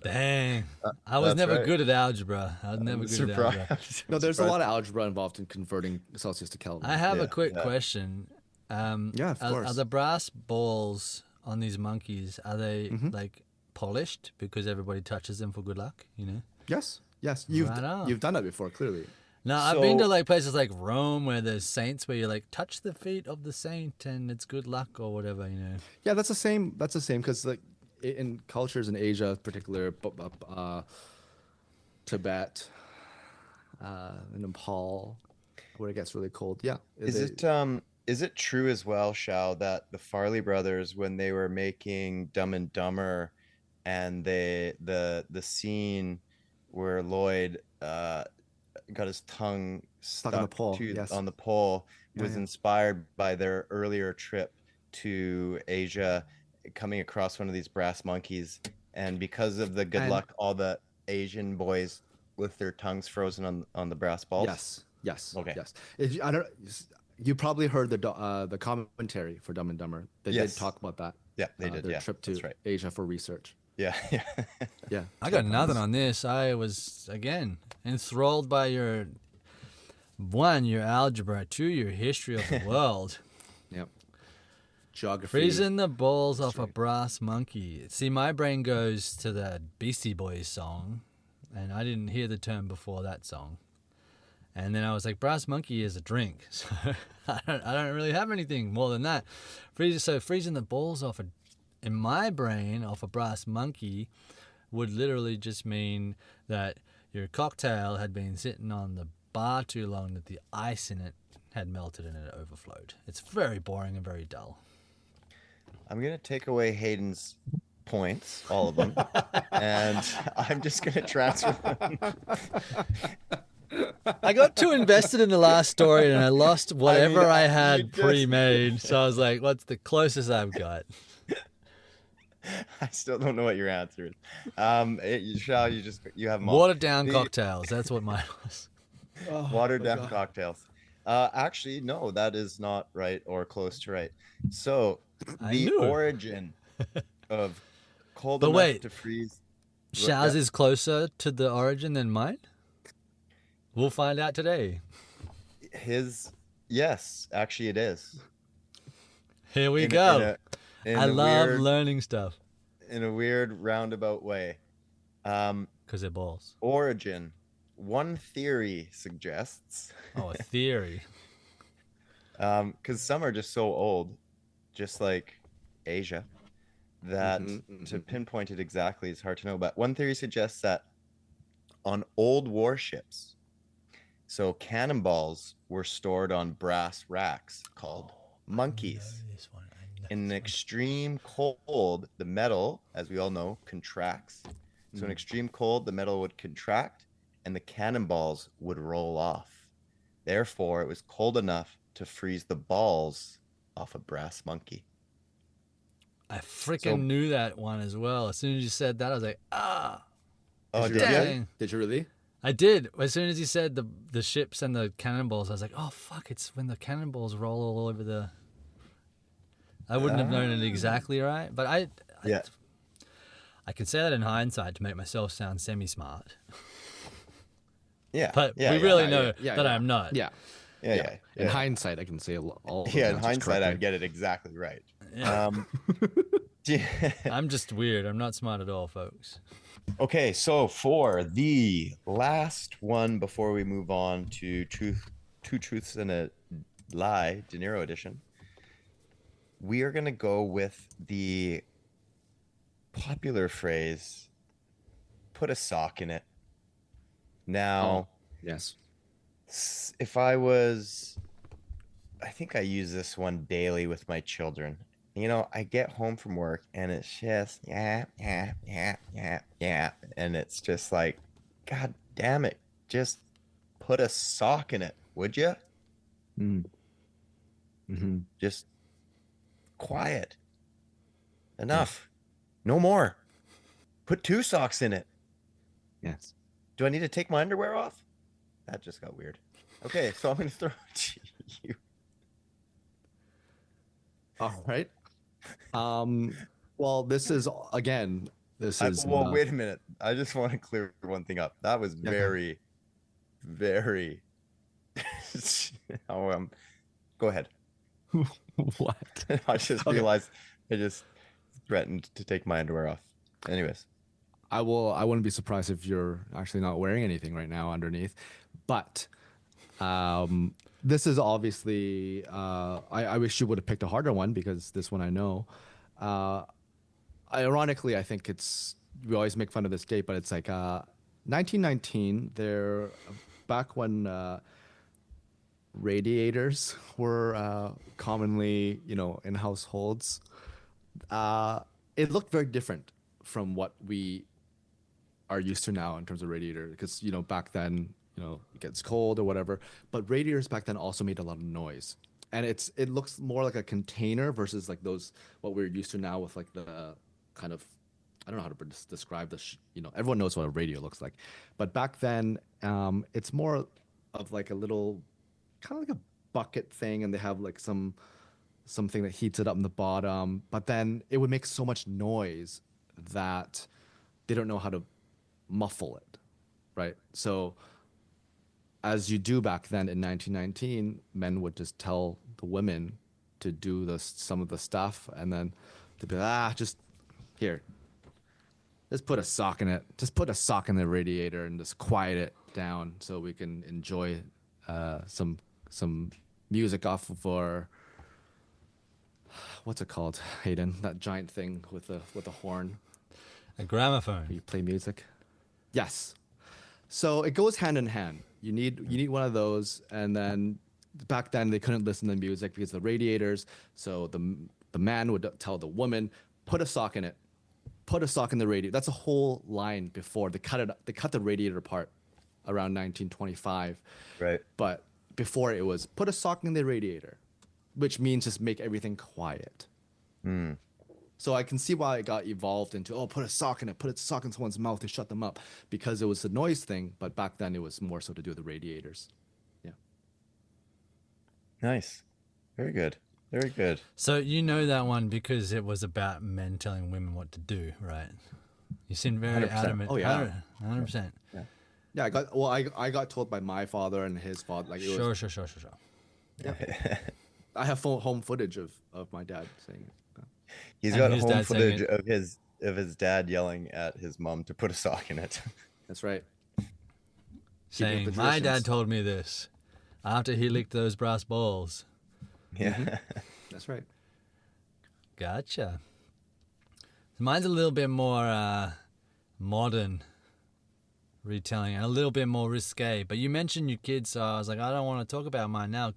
Dang. I was That's never right. good at algebra. I was never good at algebra. No, there's a lot of algebra involved in converting Celsius to Kelvin. I have Yeah, a quick yeah. question. Yeah, of Are course. the brass balls on these monkeys, are they like polished because everybody touches them for good luck, you know? Yes. Yes. Right on. You've done that before, clearly. No, I've been to So- like places like Rome where there's saints where you like touch the feet of the saint and it's good luck or whatever, you know. Yeah, that's the same. That's the same because like in cultures in Asia, in particular, Tibet, Nepal, where it gets really cold. Yeah. Is it true as well, Shao, that the Farley brothers, when they were making Dumb and Dumber, and the scene where Lloyd got his tongue stuck on the pole, yes. on the pole, Yeah, was yeah. inspired by their earlier trip to Asia, coming across one of these brass monkeys, and because of the good And- luck, all the Asian boys with their tongues frozen on the brass balls. Yes. Yes. Okay. Yes. I don't. You probably heard the commentary for Dumb and Dumber. They Yes. did talk about that. Yeah, they did. Their Yeah, trip to that's right. Asia for research. Yeah, yeah. Yeah. I got nothing on this. I was, again, enthralled by your algebra, 2, your history of the world. Yep. Geography. Freezing the balls off a brass monkey. See, my brain goes to the Beastie Boys song, and I didn't hear the term before that song. And then I was like, brass monkey is a drink, so I don't really have anything more than that. Freezing the balls in my brain off a brass monkey would literally just mean that your cocktail had been sitting on the bar too long, that the ice in it had melted and it overflowed. It's very boring and very dull. I'm gonna take away Hayden's points, all of them, and I'm just gonna transfer them. I got too invested in the last story and I lost whatever I you had just- pre-made. So I was like, what's the closest I've got? I still don't know what your answer is. Shao, you have them all. Watered down The- cocktails. That's what mine was. Watered down cocktails. Actually, no, that is not right or close to right. So I the knew it. origin of cold But enough wait. to freeze. Shaz Yeah. is closer to the origin than mine? We'll find out today. Yes, actually it is. Here we In- go. in I a love weird, learning stuff. in a weird roundabout way. Because they're balls. Origin. One theory suggests, Oh, a theory. because some are just so old, just like Asia, that Mhm, to mhm. pinpoint it exactly is hard to know. But one theory suggests that on old warships, so cannonballs were stored on brass racks called monkeys. In an extreme cold, the metal, as we all know, contracts. So in extreme cold, the metal would contract and the cannonballs would roll off. Therefore, it was cold enough to freeze the balls off a brass monkey. I freaking So- knew that one as well. As soon as you said that, I was like, ah. Oh, Did did you you? really? Dang. Did you really? I did. As soon as you said the ships and the cannonballs, I was like, oh, fuck, it's when the cannonballs roll all over the... I wouldn't have known it exactly right, but Yeah. I can say that in hindsight to make myself sound semi-smart. Yeah. But yeah, we yeah, really yeah, know yeah, that yeah. I'm not. Yeah. Yeah. In hindsight, I can say all. of Yeah, those in answers hindsight, I'd correctly. get it exactly right. Yeah. Yeah. I'm just weird. I'm not smart at all, folks. Okay, so for the last one before we move on to Two Truths and a Lie, De Niro edition, we are going to go with the popular phrase, put a sock in it. Now, Yes. if I think I use this one daily with my children. You know, I get home from work and it's just, yeah. And it's just like, God damn it. Just put a sock in it, would you? Mm-hmm. Just quiet. Enough. No more. Put 2 socks in it. Yes. Do I need to take my underwear off? That just got weird. Okay, so I'm going to throw it to you. All right. Well, this is again This is Well, wait a minute. I just want to clear one thing up. That was Yeah, very, very. Go ahead. what? I just Okay. realized I just threatened to take my underwear off. Anyways, I wouldn't be surprised if you're actually not wearing anything right now underneath, but this is obviously. I wish you would have picked a harder one because this one I know. Uh, Ironically, I think we always make fun of this date, but it's like 1919. They're back when radiators were commonly, in households. It looked very different from what we are used to now in terms of radiator, because back then, it gets cold or whatever, but radiators back then also made a lot of noise, and it looks more like a container versus like those what we're used to now with like the kind of, I don't know how to describe this. Everyone knows what a radio looks like, but back then, it's more of like a little kind of like a bucket thing, and they have like something that heats it up in the bottom, but then it would make so much noise that they don't know how to muffle it, right? So as you do back then in 1919, men would just tell the women to do some of the stuff, and then they'd be like, just here, just put a sock in it. Just put a sock in the radiator and just quiet it down so we can enjoy some music off of our, what's it called, Hayden? That giant thing with a horn. A gramophone. You play music. Yes. So it goes hand in hand. You need one of those, and then back then they couldn't listen to music because of the radiators. So the man would tell the woman, put a sock in it. Put a sock in the radiator. That's a whole line before they cut the radiator apart around 1925. right. But before it was put a sock in the radiator, which means just make everything quiet. So I can see why it got evolved into, put a sock in it, put a sock in someone's mouth to shut them up, because it was a noise thing. But back then it was more so to do with the radiators. Yeah. Nice. Very good. Very good. So you know that one because it was about men telling women what to do, right? You seem very 100%. adamant. Oh, yeah. 100%. Yeah, I got told by my father and his father, like, it was, Sure. yeah. I have home footage of my dad saying it. He's And got his home dad saying footage of his dad yelling at his mom to put a sock in it. That's right. Saying, the my dad traditions." told me this after he licked those brass balls. Yeah. That's right. Gotcha. Mine's a little bit more modern retelling and a little bit more risque. But you mentioned your kids, so I was like, I don't want to talk about mine now,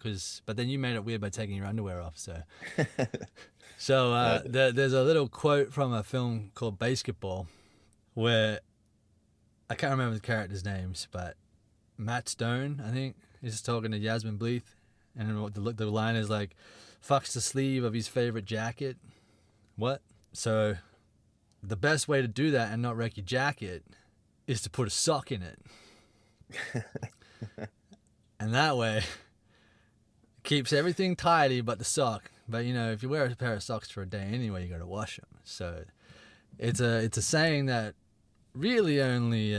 but then you made it weird by taking your underwear off. So there's a little quote from a film called Basketball where I can't remember the characters' names, but Matt Stone, I think, is talking to Yasmin Bleeth, and the line is like, fucks the sleeve of his favorite jacket. What? So the best way to do that and not wreck your jacket is to put a sock in it. And that way, it keeps everything tidy but the sock. But, if you wear a pair of socks for a day anyway, you got to wash them. So it's a saying that really only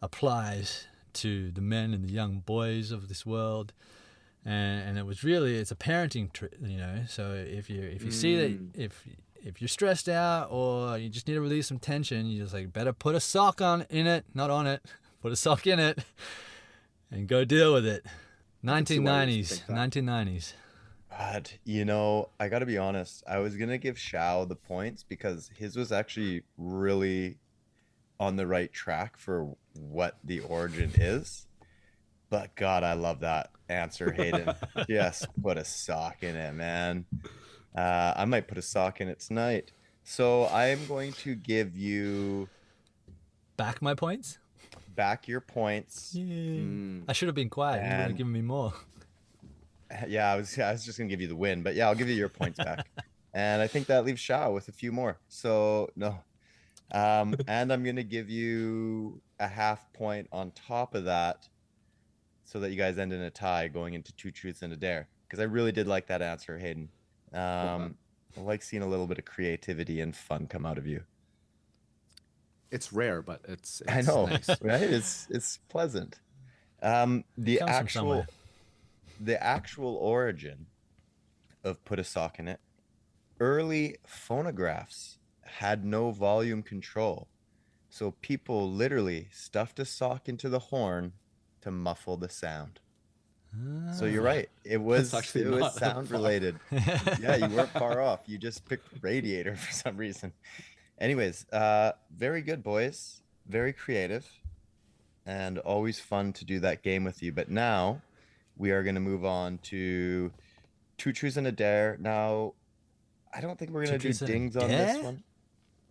applies to the men and the young boys of this world. And it's a parenting trick, So if you see that if you're stressed out or you just need to release some tension, you just better put a sock in it, not on it. Put a sock in it, and go deal with it. 1990s. But, I got to be honest. I was going to give Shao the points because his was actually really on the right track for what the origin is. But, God, I love that answer, Hayden. Yes, put a sock in it, man. I might put a sock in it tonight. So I'm going to give you Back my points? back your points. I should have been quiet. You would have And- given me more. Yeah, I was just gonna give you the win, but yeah, I'll give you your points back. And I think that leaves Shao with a few more. So no. And I'm gonna give you a half point on top of that so that you guys end in a tie going into two truths and a dare. Because I really did like that answer, Hayden. I like seeing a little bit of creativity and fun come out of you. It's rare, but it's I know, nice. right? It's pleasant. The Comes from actual somewhere. the actual origin of put a sock in it. Early phonographs had no volume control, so people literally stuffed a sock into the horn to muffle the sound. So you're right. It That's was actually it was not sound far. related. Yeah, you weren't far off. You just picked radiator for some reason. Anyways, very good, boys. Very creative, and always fun to do that game with you. But now we are going to move on to two truths and a dare. Now, I don't think we're going to do Truths and a dings on this dare? one.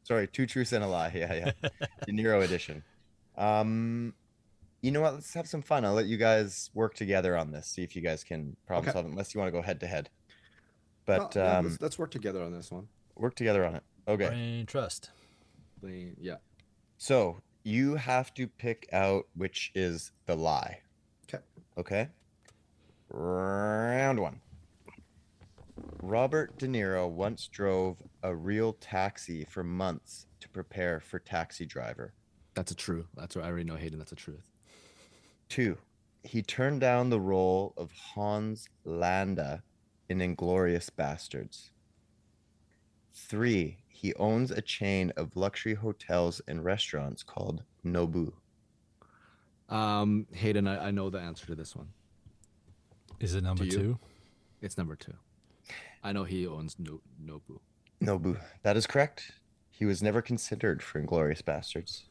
Sorry, two truths and a lie. Yeah, yeah. De Niro edition. You know what? Let's have some fun. I'll let you guys work together on this. See if you guys can problem Okay. solve it, unless you want to go head to head. Well, But yeah, let's work together on this one. work together on it. Okay. Brain trust. Yeah. So you have to pick out which is the lie. Okay. Okay. Round one. Robert De Niro once drove a real taxi for months to prepare for Taxi Driver. That's a true. That's what I already know, Hayden. That's a truth. 2. He turned down the role of Hans Landa in Inglorious Bastards. 3. He owns a chain of luxury hotels and restaurants called Nobu. Hayden, I know the answer to this one. Is it number Do you? 2? It's number 2. I know he owns Nobu. Nobu. That is correct. He was never considered for Inglorious Bastards.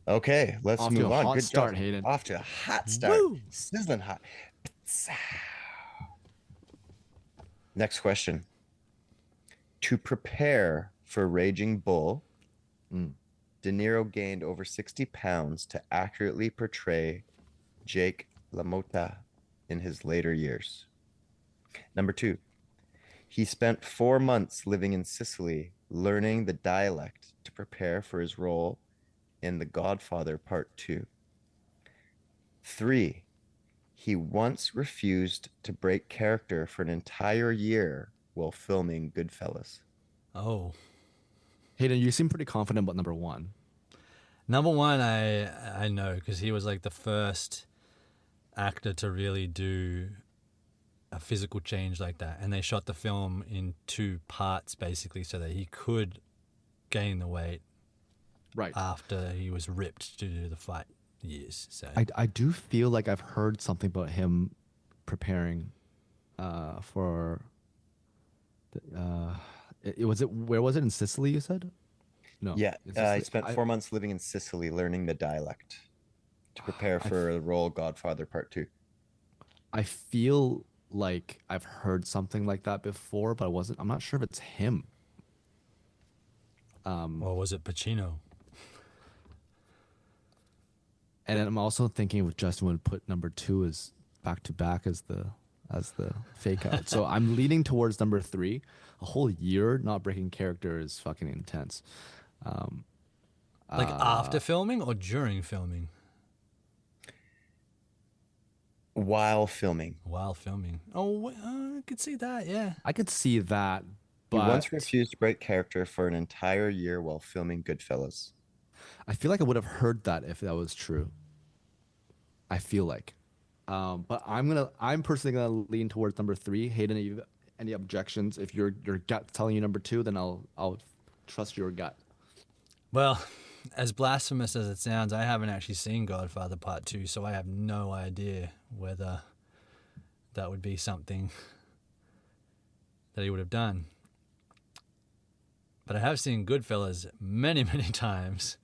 Okay, let's Off to move a on. hot Good start, job. Hayden. Off to a hot start. Woo! Sizzling hot. Next question. To prepare for Raging Bull, De Niro gained over 60 pounds to accurately portray Jake LaMotta in his later years. Number 2. He spent 4 months living in Sicily, learning the dialect to prepare for his role in The Godfather Part 2. 3. He once refused to break character for an entire year while filming Goodfellas. Oh. Hayden, you seem pretty confident about number 1. Number 1, I know, because he was like the first actor to really do a physical change like that. And they shot the film in 2 parts, basically, so that he could gain the weight Right. after he was ripped to do the fight years. So I do feel like I've heard something about him preparing for. Where was it in Sicily? You said. No. Yeah, in he Sicily. spent 4 months living in Sicily learning the dialect to prepare for the role Godfather Part 2. I feel like I've heard something like that before, but I'm not sure if it's him. or was it Pacino? And I'm also thinking if Justin would put number 2 as back to back as the fake out. So I'm leaning towards number 3. A whole year not breaking character is fucking intense. Like after filming or during filming? While filming. While filming. Oh, I could see that, yeah. I could see that, He but once refused to break character for an entire year while filming Goodfellas. I feel like I would have heard that if that was true. I feel like. But I'm personally gonna lean towards number 3. Hayden, any objections? If your gut's telling you number 2, then I'll trust your gut. Well, as blasphemous as it sounds, I haven't actually seen Godfather Part 2, so I have no idea whether that would be something that he would have done. But I have seen Goodfellas many, many times.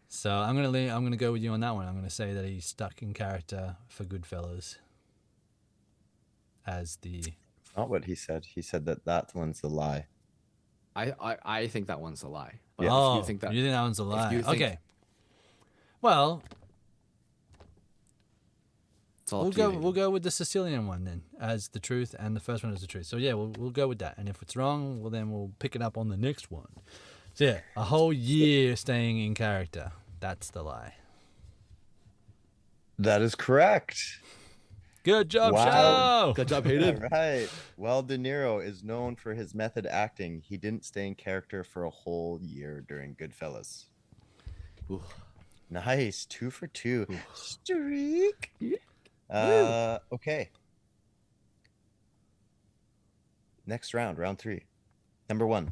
So I'm gonna go with you on that one. I'm gonna say that he's stuck in character for Goodfellas as the. Not what he said. He said that one's the lie. I think that one's a lie. But Oh, if you think that one's a lie? you think- Okay. Well, it's all we'll up to you, go. Hayden. We'll go with the Sicilian one then as the truth, and the first one as the truth. So yeah, we'll go with that. And if it's wrong, well then we'll pick it up on the next one. So yeah, a whole year staying in character. That's the lie. That is correct. Good job, Wow. Shao. Good job, All Hayden. right. While De Niro is known for his method acting, he didn't stay in character for a whole year during Goodfellas. Ooh. Nice. 2 for 2. Ooh. Streak. Okay. Next round, round 3. Number 1.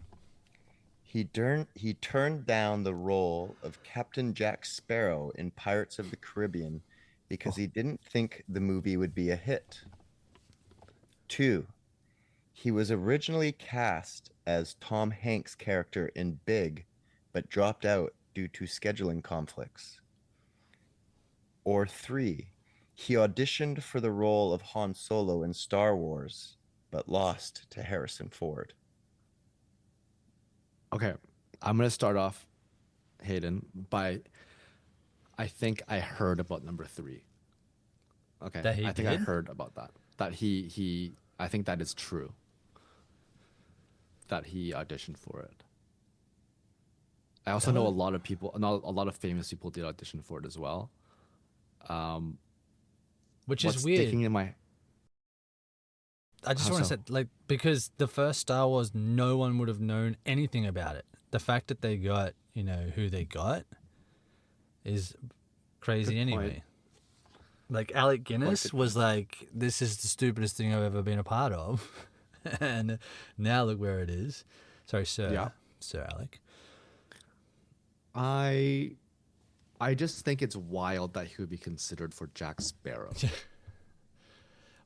He turned down the role of Captain Jack Sparrow in Pirates of the Caribbean because he didn't think the movie would be a hit. 2. He was originally cast as Tom Hanks' character in Big, but dropped out due to scheduling conflicts. Or 3. He auditioned for the role of Han Solo in Star Wars, but lost to Harrison Ford. Okay, I'm gonna start off, Hayden, by I think I heard about number 3. Okay, That he I think I did? heard about that. That he I think that is true. That he auditioned for it. I also know a lot of people, a lot of famous people did audition for it as well. Which What's is weird. sticking in my I just How want to so? say, like, because the first Star Wars, no one would have known anything about it. The fact that they got, who they got is crazy Good point. anyway. Like, Alec Guinness was like, this is the stupidest thing I've ever been a part of. And now look where it is. Sorry, sir. Yeah. Sir Alec. I just think it's wild that he would be considered for Jack Sparrow.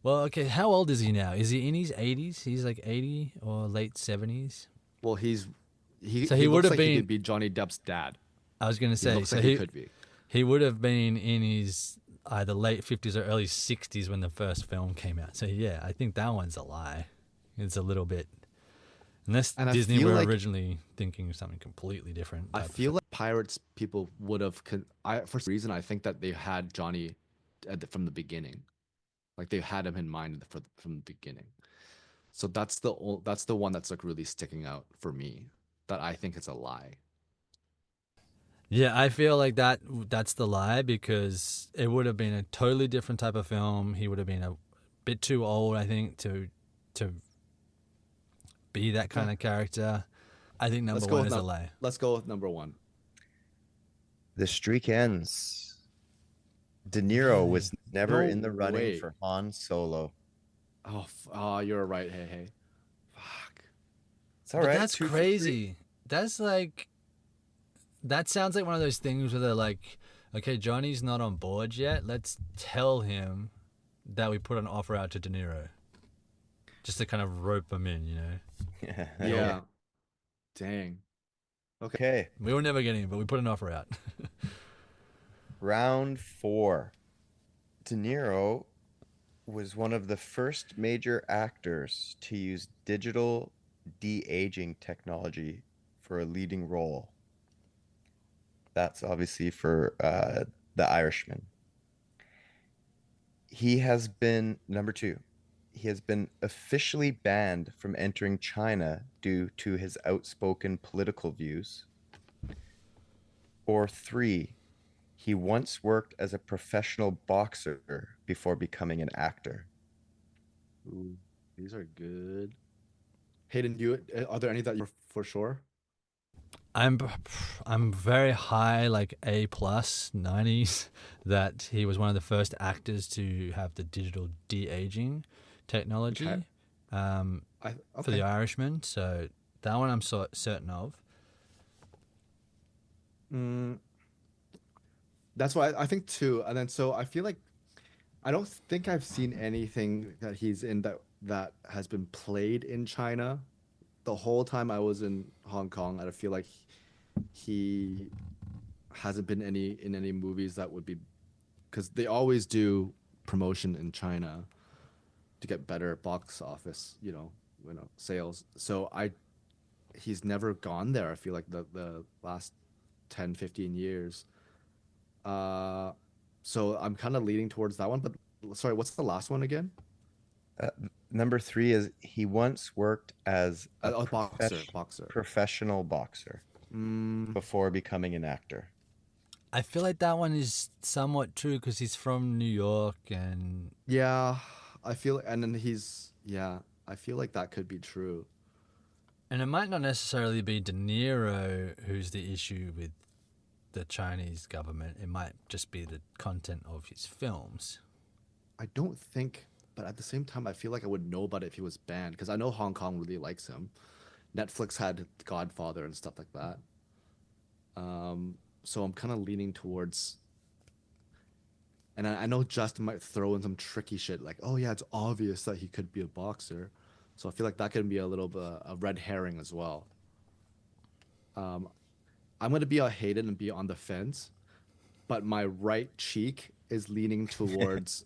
Well, okay, how old is he now? Is he in his 80s? He's like 80 or late 70s? Well, he So he looks would have like he been- could be Johnny Depp's dad. I was going to He say, looks so like he could be. he would have been in his either late 50s or early 60s when the first film came out. So, yeah, I think that one's a lie. It's a little bit... Unless And I Disney feel were like- originally thinking of something completely different. I feel like Pirates people would have. For some reason, I think that they had Johnny from the beginning. Like they had him in mind from the beginning. So that's the one that's like really sticking out for me. That I think it's a lie. Yeah, I feel like that's the lie because it would have been a totally different type of film. He would have been a bit too old, I think, to be that kind of character. I think number one is a lie. Let's go with number 1. The streak ends. De Niro was never No in the running way. for Han Solo. Oh, you're right. Hey. Fuck. It's all But right. that's 2 for 3. crazy. That's like, that sounds like one of those things where they're like, okay, Johnny's not on board yet. Let's tell him that we put an offer out to De Niro. Just to kind of rope him in, Yeah. Dang. Okay. We were never getting it, but we put an offer out. Round 4. De Niro was one of the first major actors to use digital de-aging technology for a leading role. That's obviously for The Irishman. He has been, number 2, he has been officially banned from entering China due to his outspoken political views. Or 3, he once worked as a professional boxer before becoming an actor. Ooh, these are good. Hayden, are there any that you're for sure? I'm very high, like A plus 90s, that he was one of the first actors to have the digital de-aging technology Okay. for The Irishman. So that one I'm certain of. That's why I think too. And then so I feel like I don't think I've seen anything that he's in that has been played in China. The whole time I was in Hong Kong, I feel like he hasn't been in any movies that would be, because they always do promotion in China to get better box office, sales. So he's never gone there. I feel like the last 10, 15 years. So I'm kind of leaning towards that one, but sorry, what's the last one again? Number 3 is he once worked as A boxer. professional boxer before becoming an actor. I feel like that one is somewhat true because he's from New York, and Yeah, I feel, and then I feel like that could be true. it might not necessarily be De Niro who's the issue with the Chinese government. It might just be the content of his films. I don't think, but at the same time, I feel like I would know about it if he was banned because I know Hong Kong really likes him. Netflix had Godfather and stuff like that. So I'm kind of leaning towards, and I know Justin might throw in some tricky shit like, oh yeah, it's obvious that he could be a boxer. So I feel like that could be a little bit a red herring as well. I'm gonna be a Hayden and be on the fence, but my right cheek is leaning towards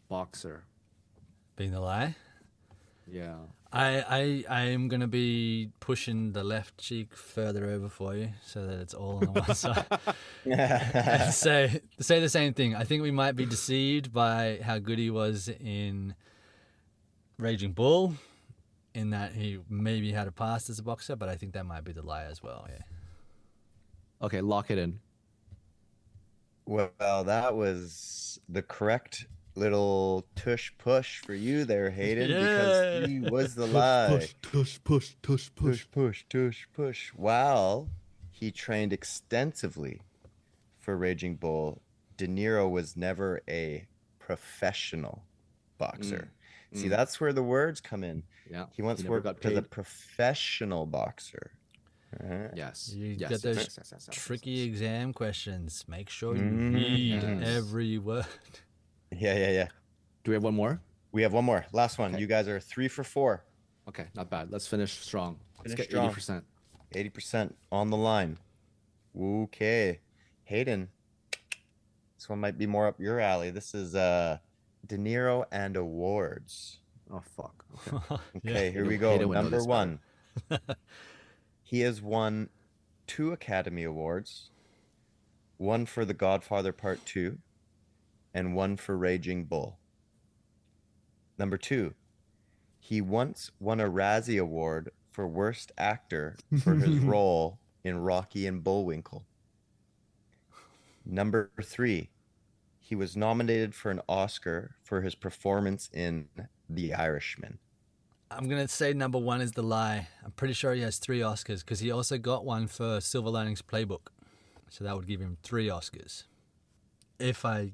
boxer. Being the lie? Yeah. I am gonna be pushing the left cheek further over for you so that it's all on the one side. And say the same thing. I think we might be deceived by how good he was in Raging Bull, in that he maybe had a past as a boxer, but I think that might be the lie as well. Yeah. Okay, lock it in. Well, that was the correct little tush push for you there, Hayden, because he was the lie. Tush. Push. While he trained extensively for Raging Bull, De Niro was never a professional boxer. See, that's where the words come in. Yeah. He once never worked got for the paid. professional boxer. Yes. You yes, got those yes. tricky exam questions. Make sure you Mm, read yes. every word. Yeah. Do we have one more? We have one more. Last one. Okay. You guys are 3 for 4. Okay, not bad. Let's finish strong. Let's Finish get strong. 80%. 80% on the line. Okay. Hayden, this one might be more up your alley. This is De Niro and awards. Oh fuck. Okay. Okay, here we Hayden- go. Hayden would know Number this 1. He has won 2 Academy Awards, 1 for The Godfather Part 2, and 1 for Raging Bull. Number 2, he once won a Razzie Award for Worst Actor for his role in Rocky and Bullwinkle. Number 3, he was nominated for an Oscar for his performance in The Irishman. I'm going to say number 1 is the lie. I'm pretty sure he has 3 Oscars because he also got one for Silver Linings Playbook. So that would give him 3 Oscars, if I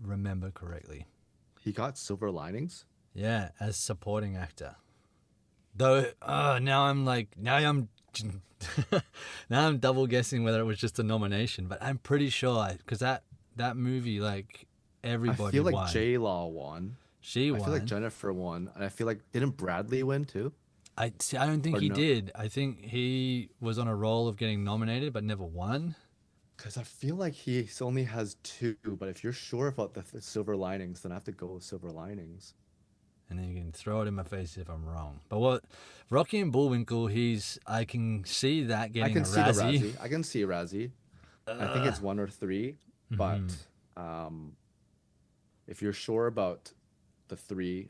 remember correctly. He got Silver Linings. Yeah, as supporting actor. Though now I'm now I'm double guessing whether it was just a nomination, but I'm pretty sure because that movie, like, everybody I feel like won. J-Law won. She won. I feel like Jennifer won, and I feel like didn't Bradley win too? I don't think Or he no? did. I think he was on a roll of getting nominated but never won. Because I feel like he only has 2. But if you're sure about the Silver Linings, then I have to go with Silver Linings. And then you can throw it in my face if I'm wrong. But what Rocky and Bullwinkle, I can see that I getting can a see the Razzie. Razzie. I can see a Razzie. I think it's 1 or 3. But if you're sure about the 3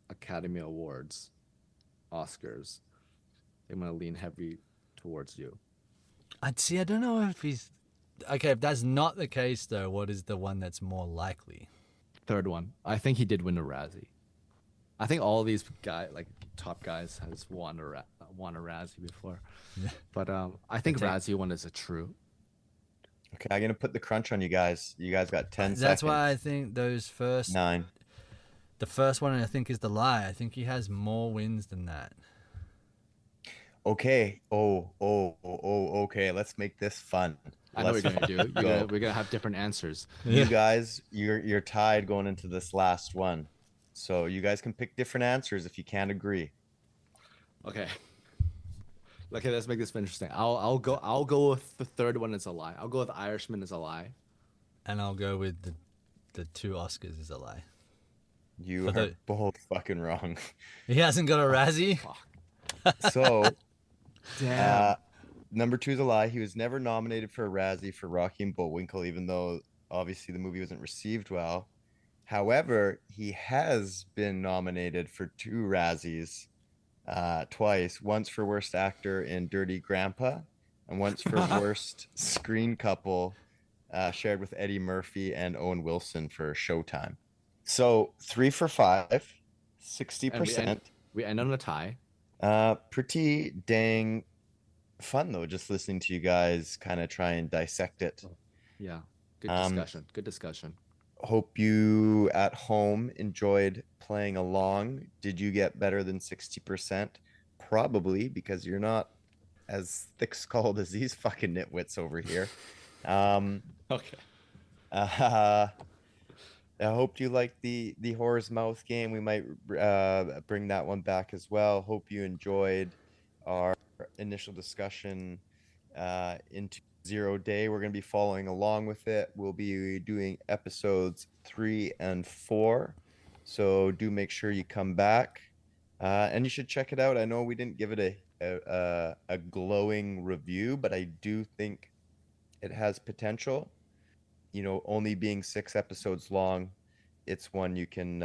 Academy Awards, Oscars, I'm gonna lean heavy towards you. I don't know if he's okay. If that's not the case, though, what is the one that's more likely? Third one, I think he did win a Razzie. I think all these top guys has won a Razzie before. Yeah. But I think Razzie one is a true. Okay, I'm going to put the crunch on you guys. You guys got 10 seconds. That's why I think those first 9. the first one, I think, is the lie. I think he has more wins than that. Okay. Okay. Let's make this fun. I know what Let's you're gonna do. go. We're gonna have different answers. You guys, you're tied going into this last one. So you guys can pick different answers if you can't agree. Okay. Okay, let's make this interesting. I'll go with the third one as a lie. I'll go with Irishman as a lie. And I'll go with the 2 Oscars is a lie. You For are the- both fucking wrong. He hasn't got a Razzie. So, Damn. number 2 is a lie. He was never nominated for a Razzie for Rocky and Bullwinkle, even though obviously the movie wasn't received well. However, he has been nominated for 2 Razzies twice. Once for Worst Actor in Dirty Grandpa, and once for worst screen couple, shared with Eddie Murphy and Owen Wilson for Showtime. So 3 for 5, 60%. We end on a tie. Pretty dang fun though, just listening to you guys kind of try and dissect it. Yeah. Good discussion. Good discussion. Hope you at home enjoyed playing along. Did you get better than 60%? Probably, because you're not as thick-skulled as these fucking nitwits over here. Okay. I hope you liked the Horror's Mouth game. We might bring that one back as well. Hope you enjoyed our initial discussion into 0 Day. We're going to be following along with it. We'll be doing episodes 3 and 4. So do make sure you come back. And you should check it out. I know we didn't give it a glowing review, but I do think it has potential. You know, only being 6 episodes long, it's one you can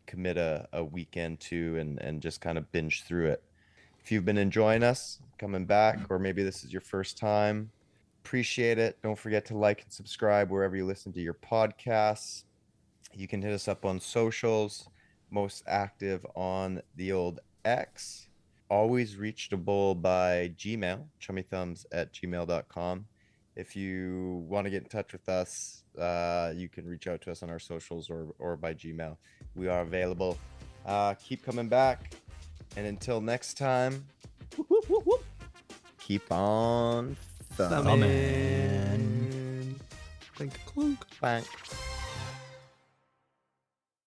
commit a weekend to and just kind of binge through it. If you've been enjoying us, coming back, or maybe this is your first time, appreciate it. Don't forget to like and subscribe wherever you listen to your podcasts. You can hit us up on socials, most active on the old X. Always reachable by Gmail, chummythumbs@gmail.com. If you want to get in touch with us, you can reach out to us on our socials or by Gmail. We are available. Keep coming back. And until next time, keep on thumbing. Clink, clunk. Bang.